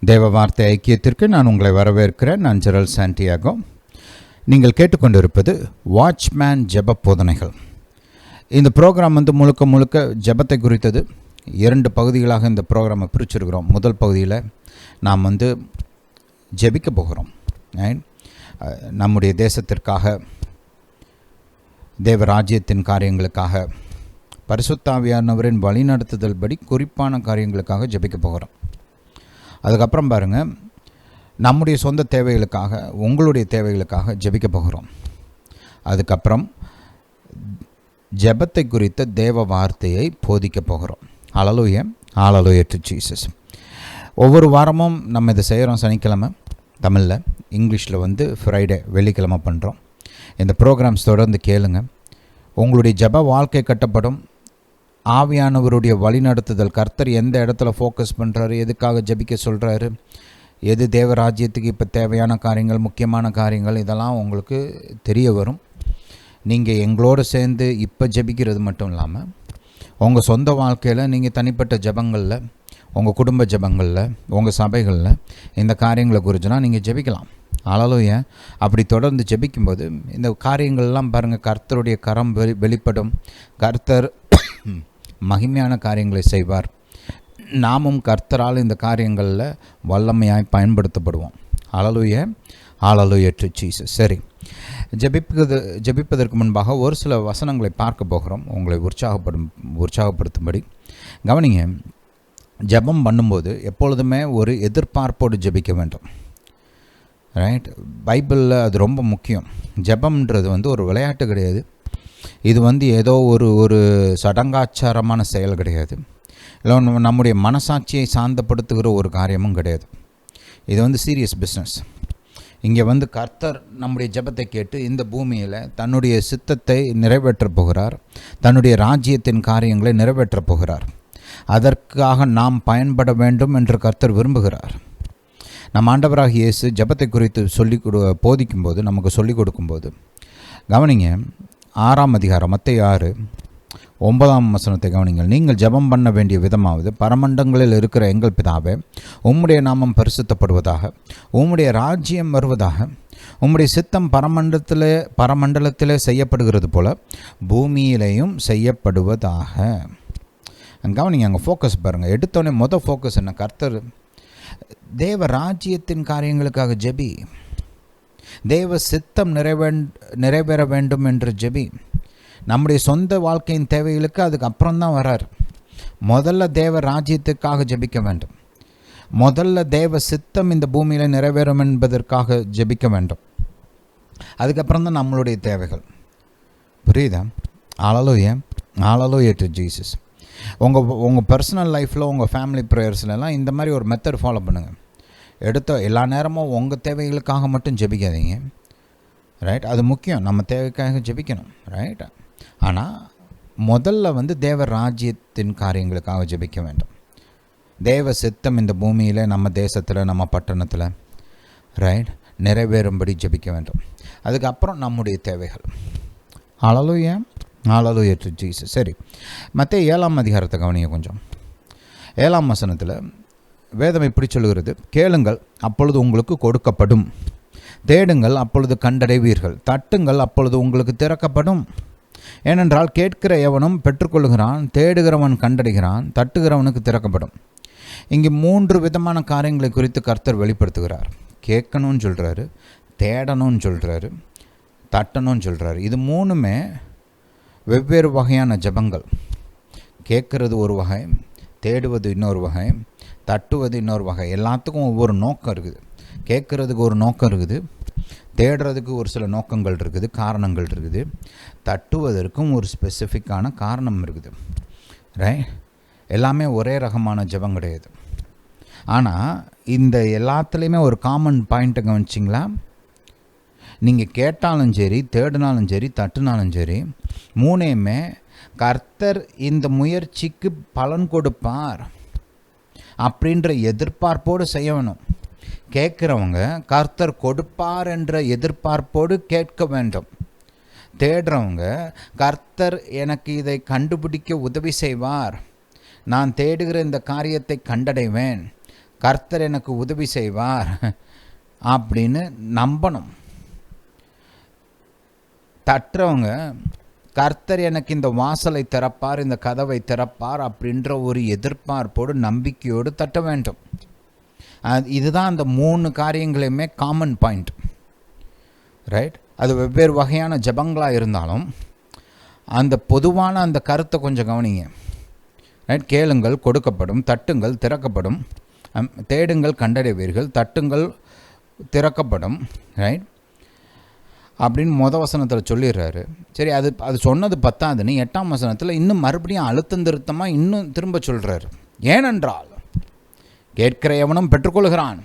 தேவ வார்த்தை ஐக்கியத்திற்கு நான் உங்களை வரவேற்கிறேன். நான் ஜெரல் சாண்டியாகோ. நீங்கள் கேட்டுக்கொண்டிருப்பது வாட்ச்மேன் ஜெப போதனைகள். இந்த ப்ரோக்ராம் முழுக்க முழுக்க ஜெபத்தை குறித்தது. 2 பகுதிகளாக இந்த ப்ரோக்ராமை பிரிச்சிருக்கிறோம். முதல் பகுதியில் நாம் ஜெபிக்க போகிறோம். நம்முடைய தேசத்திற்காக, தேவராஜ்யத்தின் காரியங்களுக்காக, பரிசுத்த ஆவியானவரின் வழிநடத்துதல் படி குறிப்பான காரியங்களுக்காக ஜெபிக்க போகிறோம். அதுக்கப்புறம் பாருங்கள், நம்முடைய சொந்த தேவைகளுக்காக, உங்களுடைய தேவைகளுக்காக ஜெபிக்க போகிறோம். அதுக்கப்புறம் ஜெபத்தை குறித்த தேவ வார்த்தையை போதிக்க போகிறோம். ஹல்லேலூயா, ஹல்லேலூயா டு ஜீசஸ். ஒவ்வொரு வாரமும் நம்ம இதை செய்கிறோம். சனிக்கிழமை தமிழில், இங்கிலீஷில் ஃப்ரைடே வெள்ளிக்கிழமை பண்ணுறோம். இந்த ப்ரோக்ராம்ஸ் தொடர்ந்து கேளுங்க. உங்களுடைய ஜெப வாழ்க்கை கட்டப்படும். ஆவியானவருடைய வழிநடத்துதல், கர்த்தர் எந்த இடத்துல ஃபோக்கஸ் பண்ணுறாரு, எதுக்காக ஜெபிக்க சொல்கிறாரு, எது தேவராஜ்யத்துக்கு இப்போ தேவையான காரியங்கள், முக்கியமான காரியங்கள், இதெல்லாம் உங்களுக்கு தெரிய வரும். நீங்கள் எங்களோடு சேர்ந்து இப்போ ஜெபிக்கிறது மட்டும் இல்லாமல், உங்கள் சொந்த வாழ்க்கையில் நீங்கள் தனிப்பட்ட ஜெபங்களில், உங்கள் குடும்ப ஜெபங்களில், உங்கள் சபைகளில் இந்த காரியங்களை குறிச்சுனா நீங்கள் ஜெபிக்கலாம். ஹல்லேலூயா. அப்படி தொடர்ந்து ஜெபிக்கும்போது இந்த காரியங்கள்லாம் பாருங்கள், கர்த்தருடைய கரம் வெளிப்படும். கர்த்தர் மகிமையான காரியங்களை செய்வார். நாமும் கர்த்தரால் இந்த காரியங்களில் வல்லமையாய் பயன்படுத்தப்படுவோம். ஹல்லேலூயா, ஹல்லேலூயா டு ஜீசஸ். சரி, ஜெபிப்பதற்கு முன்பாக ஒரு சில வசனங்களை பார்க்க போகிறோம், உங்களை உற்சாகப்படுத்தும்படி. கவனிங்க, ஜெபம் பண்ணும்போது எப்பொழுதுமே ஒரு எதிர்பார்ப்போடு ஜெபிக்க வேண்டும். ரைட்? பைபிளில் அது ரொம்ப முக்கியம். ஜெபம்ன்றது ஒரு விளையாட்டு கிடையாது. இது ஏதோ ஒரு சடங்காச்சாரமான செயல் கிடையாது. இல்லை நம்முடைய மனசாட்சியை சாந்தப்படுத்துகிற ஒரு காரியமும் கிடையாது. இது சீரியஸ் பிஸ்னஸ். இங்கே கர்த்தர் நம்முடைய ஜெபத்தை கேட்டு இந்த பூமியில் தன்னுடைய சித்தத்தை நிறைவேற்றப் போகிறார். தன்னுடைய ராஜ்யத்தின் காரியங்களை நிறைவேற்றப் போகிறார். அதற்காக நாம் பயன்பட வேண்டும் என்று கர்த்தர் விரும்புகிறார். நம் ஆண்டவராகிய இயேசு ஜெபத்தை குறித்து போதிக்கும்போது, நமக்கு சொல்லிக் கொடுக்கும்போது, கவனிங்க, 6ஆம் அதிகாரம் மத்தேயு 6:9 வசனத்தை கவனிங்கள். நீங்கள் ஜெபம் பண்ண வேண்டிய விதமாவது, பரமண்டங்களில் இருக்கிற எங்கள் பிதாவே, உம்முடைய நாமம் பரிசுத்தப்படுவதாக, உம்முடைய ராஜ்யம் வருவதாக, உம்முடைய சித்தம் பரமண்டலத்திலே செய்யப்படுகிறது போல பூமியிலேயும் செய்யப்படுவதாக. கவனிங்க, அங்கே ஃபோக்கஸ் பாருங்கள். எடுத்தோடனே ஃபோக்கஸ் என்ன? கர்த்தர் தேவ ராஜ்யத்தின் காரியங்களுக்காக ஜெபி. தேவ சித்தம் நிறைவேற வேண்டும் என்று ஜெபி. நம்முடைய சொந்த வாழ்க்கையின் தேவைகளுக்கு அதுக்கு அப்புறம் தான் வரார். முதல்ல தேவ ராஜ்யத்துக்காக ஜெபிக்க வேண்டும். முதல்ல தேவ சித்தம் இந்த பூமியில் நிறைவேறும் என்பதற்காக ஜெபிக்க வேண்டும். அதுக்கப்புறம் தான் நம்மளுடைய தேவைகள். புரியுதா? ஹல்லேலூயா, ஹல்லேலூயா டு ஜீசஸ். உங்கள் பர்சனல் லைஃப்பில், உங்கள் ஃபேமிலி ப்ரேயர்ஸ்லாம் இந்த மாதிரி ஒரு மெத்தட் ஃபாலோ பண்ணுங்கள். எல்லா நேரமும் உங்கள் தேவைகளுக்காக மட்டும் ஜெபிக்காதீங்க. ரைட்? அது முக்கியம், நம்ம தேவைக்காக ஜெபிக்கணும். ரைட்? ஆனால் முதல்ல தேவ ராஜ்யத்தின் காரியங்களுக்காக ஜெபிக்க வேண்டும். தேவ சித்தம் இந்த பூமியில், நம்ம தேசத்தில், நம்ம பட்டணத்தில் ரைட் நிறைவேறும்படி ஜெபிக்க வேண்டும். அதுக்கப்புறம் நம்முடைய தேவைகள். ஹல்லேலூயா, ஹல்லேலூயா டு ஜீசஸ். சரி, மத்தேயு 7ஆம் அதிகாரத்தை கவனிங்க கொஞ்சம். 7ஆம் வசனத்தில் வேதம் இப்படி சொல்லுகிறது: கேளுங்கள், அப்பொழுது உங்களுக்கு கொடுக்கப்படும். தேடுங்கள், அப்பொழுது கண்டடைவீர்கள். தட்டுங்கள், அப்பொழுது உங்களுக்கு திறக்கப்படும். ஏனென்றால் கேட்கிற எவனும் பெற்றுக்கொள்கிறான், தேடுகிறவன் கண்டடைகிறான், தட்டுகிறவனுக்கு திறக்கப்படும். இங்கே 3 விதமான காரியங்களை குறித்து கர்த்தர் வெளிப்படுத்துகிறார். கேட்கணும்னு சொல்கிறாரு, தேடணும்னு சொல்கிறாரு, தட்டணும்னு சொல்கிறாரு. இது 3மே வெவ்வேறு வகையான ஜெபங்கள். கேட்குறது ஒரு வகை, தேடுவது இன்னொரு வகை, தட்டுவது இன்னொரு வகை. எல்லாத்துக்கும் ஒவ்வொரு நோக்கம் இருக்குது. கேட்குறதுக்கு ஒரு நோக்கம் இருக்குது, தேடுறதுக்கு ஒரு சில நோக்கங்கள் இருக்குது, காரணங்கள் இருக்குது, தட்டுவதற்கும் ஒரு ஸ்பெசிஃபிக்கான காரணம் இருக்குது. ரைட்? எல்லாமே ஒரே ரகமான ஜெபம் கிடையாது. ஆனால் இந்த எல்லாத்துலேயுமே ஒரு காமன் பாயிண்ட்டை கவனிச்சிங்களா? நீங்கள் கேட்டாலும் சரி, தேடினாலும் சரி, தட்டுனாலும் சரி, 3மே கர்த்தர் இந்த முயற்சிக்கு பலன் கொடுப்பார் அப்படின்ற எதிர்பார்ப்போடு செய்யணும். கேட்குறவங்க கர்த்தர் கொடுப்பார் என்ற எதிர்பார்ப்போடு கேட்க வேண்டும். தேடுறவங்க கர்த்தர் எனக்கு இதை கண்டுபிடிக்க உதவி செய்வார், நான் தேடுகிற இந்த காரியத்தை கண்டடைவேன், கர்த்தர் எனக்கு உதவி செய்வார் அப்படின்னு நம்பணும். தட்டுறவங்க கர்த்தர் எனக்கு இந்த வாசலை திறப்பார், இந்த கதவை திறப்பார் அப்படின்ற ஒரு எதிர்பார்ப்போடு நம்பிக்கையோடு தட்ட வேண்டும். இதுதான் அந்த 3 காரியங்களையுமே காமன் பாயிண்ட், ரைட்? அது வெவ்வேறு வகையான ஜபங்களாக இருந்தாலும் அந்த பொதுவான அந்த கருத்தை கொஞ்சம் கவனிங்க, ரைட்? கேளுங்கள் கொடுக்கப்படும், தட்டுங்கள் திறக்கப்படும், தேடுங்கள் கண்டடைவீர்கள், தட்டுங்கள் திறக்கப்படும், ரைட்? அப்படின்னு வசனத்தில் சொல்லிடுறாரு. சரி, அது சொன்னது பத்தாதுன்னு 8ஆம் வசனத்தில் இன்னும் மறுபடியும் அழுத்தம் திருத்தமாக இன்னும் திரும்ப சொல்கிறாரு. ஏனென்றால் கேட்கிற எவனும் பெற்றுக்கொள்கிறான்,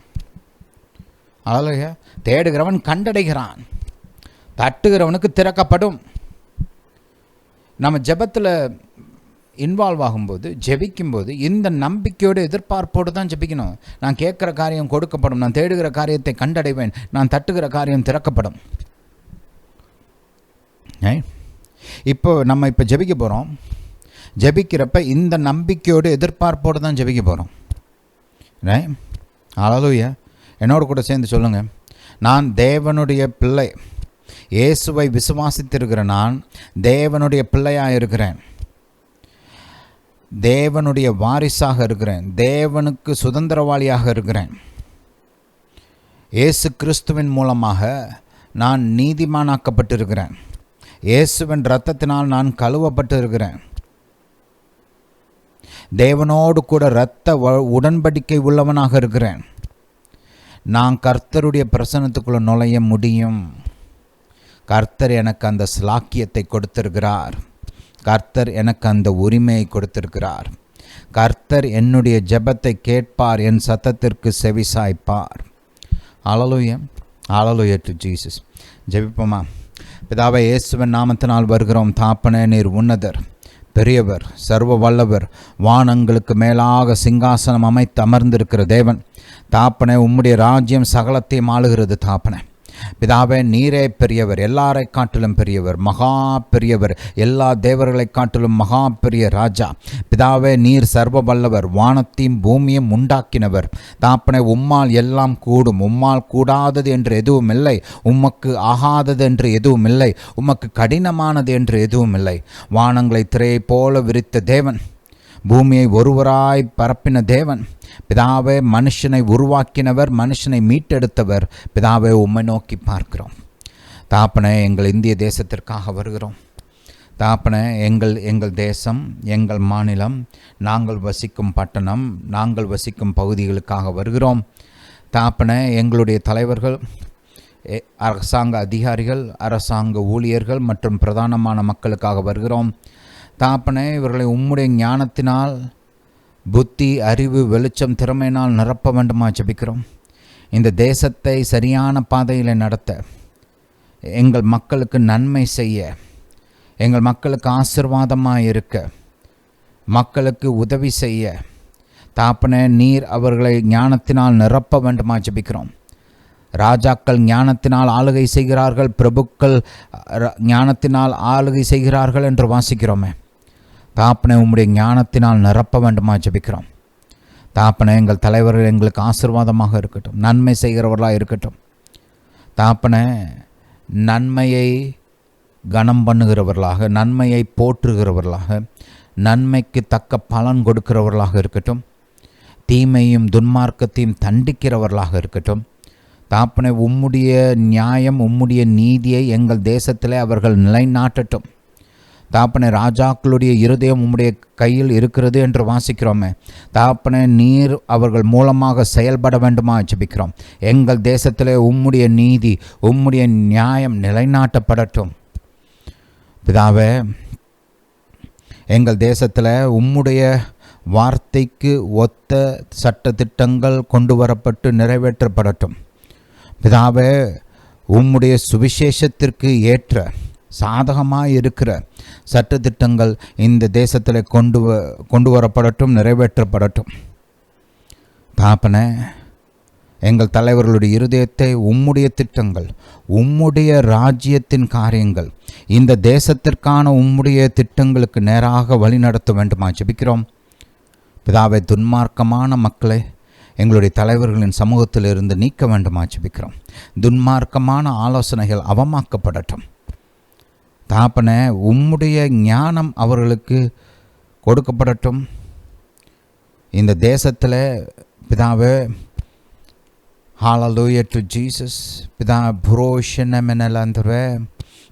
அழக தேடுகிறவன் கண்டடைகிறான், தட்டுகிறவனுக்கு திறக்கப்படும். நம்ம ஜெபத்தில் இன்வால்வ் ஆகும்போது, ஜெபிக்கும்போது இந்த நம்பிக்கையோடு எதிர்பார்ப்போடு தான் ஜெபிக்கணும். நான் கேட்குற காரியம் கொடுக்கப்படும், நான் தேடுகிற காரியத்தை கண்டடைவேன், நான் தட்டுகிற காரியம் திறக்கப்படும். இப்போ நம்ம ஜெபிக்க போகிறோம். ஜெபிக்கிறப்ப இந்த நம்பிக்கையோடு எதிர்பார்ப்போடு தான் ஜெபிக்க போகிறோம். ஹல்லேலூயா. என்னோட கூட சேர்ந்து சொல்லுங்கள், நான் தேவனுடைய பிள்ளை, இயேசுவை விசுவாசித்திருக்கிற நான் தேவனுடைய பிள்ளையாக இருக்கிறேன், தேவனுடைய வாரிசாக இருக்கிறேன், தேவனுக்கு சுதந்திரவாளியாக இருக்கிறேன். இயேசு கிறிஸ்துவின் மூலமாக நான் நீதிமானாக்கப்பட்டிருக்கிறேன், இயேசுவின் இரத்தத்தினால் நான் கழுவப்பட்டு இருக்கிறேன், தேவனோடு கூட இரத்த உடன்படிக்கை உள்ளவனாக இருக்கிறேன். நான் கர்த்தருடைய பிரசன்னத்துக்குள்ளே நுழைய முடியும். கர்த்தர் எனக்கு அந்த ஸ்லாக்கியத்தை கொடுத்திருக்கிறார், கர்த்தர் எனக்கு அந்த உரிமையை கொடுத்திருக்கிறார். கர்த்தர் என்னுடைய ஜெபத்தை கேட்பார், என் சத்தத்திற்கு செவிசாய்ப்பார். ஹல்லேலூயா, ஹல்லேலூயா டு ஜீசஸ். ஜெபிப்போமா? பிதாவே, இயேசுவின் நாமத்தினால் வருகிறோம். தாப்பனே, நீர் உன்னதர், பெரியவர், சர்வ வல்லவர், வானங்களுக்கு மேலாக சிங்காசனம் அமைத்து அமர்ந்திருக்கிற தேவன். தாப்பனே, உம்முடைய ராஜ்யம் சகலத்தையும் ஆளுகிறது. தாப்பனே பிதாவே, நீரே பெரியவர், எல்லாரை காட்டிலும் பெரியவர், மகா பெரியவர், எல்லா தேவர்களை காட்டிலும் மகா பெரிய ராஜா. பிதாவே, நீர் சர்வ வல்லவர், வானத்தையும் பூமியும் உண்டாக்கினவர். தாப்பனே, உம்மால் எல்லாம் கூடும், உம்மால் கூடாதது என்று எதுவும் இல்லை, உமக்கு ஆகாதது என்று எதுவும் இல்லை, உமக்கு கடினமானது என்று எதுவும் இல்லை. வானங்களை திரையை போல விரித்த தேவன், பூமியை ஒருவராய் பரப்பின தேவன். பிதாவே, மனுஷனை உருவாக்கினவர், மனுஷனை மீட்டெடுத்தவர். பிதாவே, உம்மை நோக்கி பார்க்கிறோம். தாப்பனே, எங்கள் இந்திய தேசத்திற்காக வருகிறோம். தாப்பனே, எங்கள் தேசம், எங்கள் மாநிலம், நாங்கள் வசிக்கும் பட்டணம், நாங்கள் வசிக்கும் பகுதிகளுக்காக வருகிறோம். தாப்பனே, எங்களுடைய தலைவர்கள், அரசாங்க அதிகாரிகள், அரசாங்க ஊழியர்கள் மற்றும் பிரதானமான மக்களுக்காக வருகிறோம். தாப்பனே, இவர்களை உம்முடைய ஞானத்தினால், புத்தி, அறிவு, வெளிச்சம், திறமையினால் நிரப்ப வேண்டுமா ஜெபிக்கிறோம். இந்த தேசத்தை சரியான பாதையில் நடத்த, எங்கள் மக்களுக்கு நன்மை செய்ய, எங்கள் மக்களுக்கு ஆசீர்வாதமாக இருக்க, மக்களுக்கு உதவி செய்ய, தாப்பனே, நீர் அவர்களை ஞானத்தினால் நிரப்ப வேண்டுமா ஜெபிக்கிறோம். ராஜாக்கள் ஞானத்தினால் ஆளுகை செய்கிறார்கள், பிரபுக்கள் ஞானத்தினால் ஆளுகை செய்கிறார்கள் என்று வாசிக்கிறோமே. தாப்பனே, உம்முடைய ஞானத்தினால் நிரப்ப வேண்டுமா ஜெபிக்கிறோம். தாப்பனே, எங்கள் தலைவர்கள் எங்களுக்கு ஆசீர்வாதமாக இருக்கட்டும், நன்மை செய்கிறவர்களாக இருக்கட்டும். தாப்பனே, நன்மையை கனம் பண்ணுகிறவர்களாக, நன்மையை போற்றுகிறவர்களாக, நன்மைக்கு தக்க பலன் கொடுக்கிறவர்களாக இருக்கட்டும். தீமையும் துன்மார்க்கத்தையும் தண்டிக்கிறவர்களாக இருக்கட்டும். தாப்பனே, உம்முடைய நியாயம், உம்முடைய நீதியை எங்கள் தேசத்திலே அவர்கள் நிலைநாட்டட்டும். தாப்பனே, ராஜாக்களுடைய இருதயம் உம்முடைய கையில் இருக்கிறது என்று வாசிக்கிறோமே. தாப்பனே, நீர் அவர்கள் மூலமாக செயல்பட வேண்டுமா ஜெபிக்கிறோம். எங்கள் தேசத்திலே உம்முடைய நீதி, உம்முடைய நியாயம் நிலைநாட்டப்படட்டும். பிதாவே, எங்கள் தேசத்தில் உம்முடைய வார்த்தைக்கு ஒத்த சட்டத்திட்டங்கள் கொண்டு வரப்பட்டு நிறைவேற்றப்படட்டும். பிதாவே, உம்முடைய சுவிசேஷத்திற்கு ஏற்ற சாதகமாக இருக்கிற சட்டத்திட்டங்கள் இந்த தேசத்தில் கொண்டு வரப்படட்டும், நிறைவேற்றப்படட்டும். தாப்பனே, எங்கள் தலைவர்களுடைய இருதயத்தை உம்முடைய திட்டங்கள், உம்முடைய ராஜ்யத்தின் காரியங்கள், இந்த தேசத்திற்கான உம்முடைய திட்டங்களுக்கு நேராக வழிநடத்த வேண்டுமா ஜெபிக்கிறோம். பிதாவே, துன்மார்க்கமான மக்களை எங்களுடைய தலைவர்களின் சமூகத்தில் இருந்து நீக்க வேண்டுமா ஜெபிக்கிறோம். துன்மார்க்கமான ஆலோசனைகள் அவமாக்கப்படட்டும். தகப்பனே, உம்முடைய ஞானம் அவர்களுக்கு கொடுக்கப்படட்டும். இந்த தேசத்தில் பிதாவே, ஹalleluya to Jesus, பிதா புரோஷனமெனலந்தரே,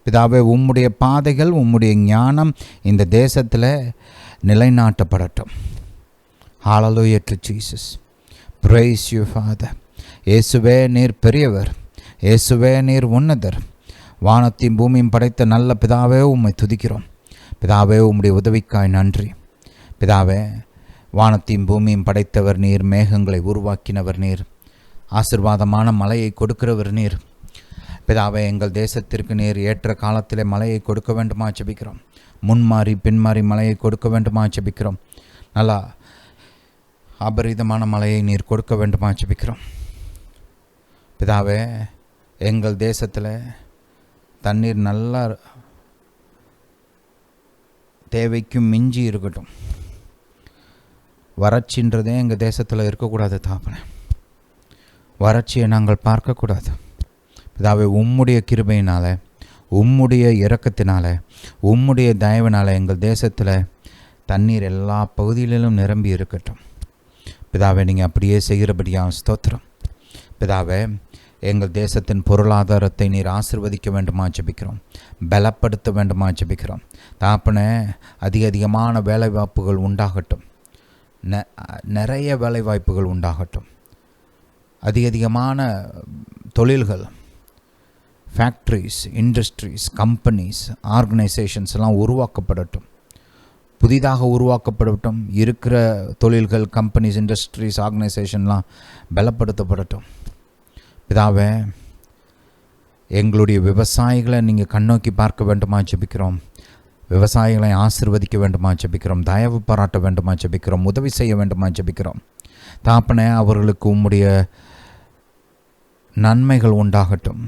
பிதாவே உம்முடைய பாதைகள் உம்முடைய ஞானம் இந்த தேசத்தில் நிலைநாட்டப்படட்டும். ஹalleluya to Jesus. Praise you Father. இயேசுவே நீர் பெரியவர், இயேசுவே நீர் உன்னதர். வானத்தையும் பூமியும் படைத்த நல்ல பிதாவே உம்மை துதிக்கிறோம். பிதாவே உம்முடைய உதவிக்காய் நன்றி. பிதாவே, வானத்தையும் பூமியும் படைத்தவர் நீர், மேகங்களை உருவாக்கினவர் நீர், ஆசீர்வாதமான மழையை கொடுக்கிறவர் நீர். பிதாவே, எங்கள் தேசத்திற்கு நீர் ஏற்ற காலத்திலே மழையை கொடுக்க வேண்டுமா ஜெபிக்கிறோம். முன்மாறி பின்மாறி மழையை கொடுக்க வேண்டுமா ஜெபிக்கிறோம். நல்லா அபரிதமான மழையை நீர் கொடுக்க வேண்டுமா ஜெபிக்கிறோம். பிதாவே, எங்கள் தேசத்தில் தண்ணீர் நல்லா தேவைக்கும் மிஞ்சி இருக்கட்டும். வறட்சின்றதே எங்கள் தேசத்தில் இருக்கக்கூடாது தாப்பனே. வறட்சியை நாங்கள் பார்க்கக்கூடாது. பிதாவே, உம்முடைய கிருபையினால், உம்முடைய இரக்கத்தினால, உம்முடைய தயவினால் எங்கள் தேசத்தில் தண்ணீர் எல்லா பகுதிகளிலும் நிரம்பி இருக்கட்டும். பிதாவே, நீங்கள் அப்படியே செய்கிறபடியாக ஸ்தோத்திரம். பிதாவே, எங்கள் தேசத்தின் பொருளாதாரத்தை நீர் ஆசீர்வதிக்க வேண்டுமா ஜெபிக்கிறோம். பலப்படுத்த வேண்டுமா ஜெபிக்கிறோம். தாப்பனே, அதிகமான வேலைவாய்ப்புகள் உண்டாகட்டும். நிறைய வேலைவாய்ப்புகள் உண்டாகட்டும். அதிகமான தொழில்கள், ஃபேக்ட்ரிஸ், இண்டஸ்ட்ரீஸ், கம்பெனிஸ், ஆர்கனைசேஷன்ஸ் எல்லாம் உருவாக்கப்படட்டும். புதிதாக உருவாக்கப்படட்டும். இருக்கிற தொழில்கள், கம்பெனிஸ், இண்டஸ்ட்ரீஸ், ஆர்கனைசேஷன்லாம் பலப்படுத்தப்படட்டும். பிதாவே, எங்களுடைய விவசாயிகளை நீங்கள் கண்ணோக்கி பார்க்க வேண்டுமா ஜெபிக்கிறோம். விவசாயிகளை ஆசீர்வதிக்க வேண்டுமா ஜெபிக்கிறோம். தயவு பாராட்ட வேண்டுமா ஜெபிக்கிறோம். உதவி செய்ய வேண்டுமா ஜெபிக்கிறோம். தாப்பனே, அவர்களுக்கு உம்முடைய நன்மைகள் உண்டாகட்டும்.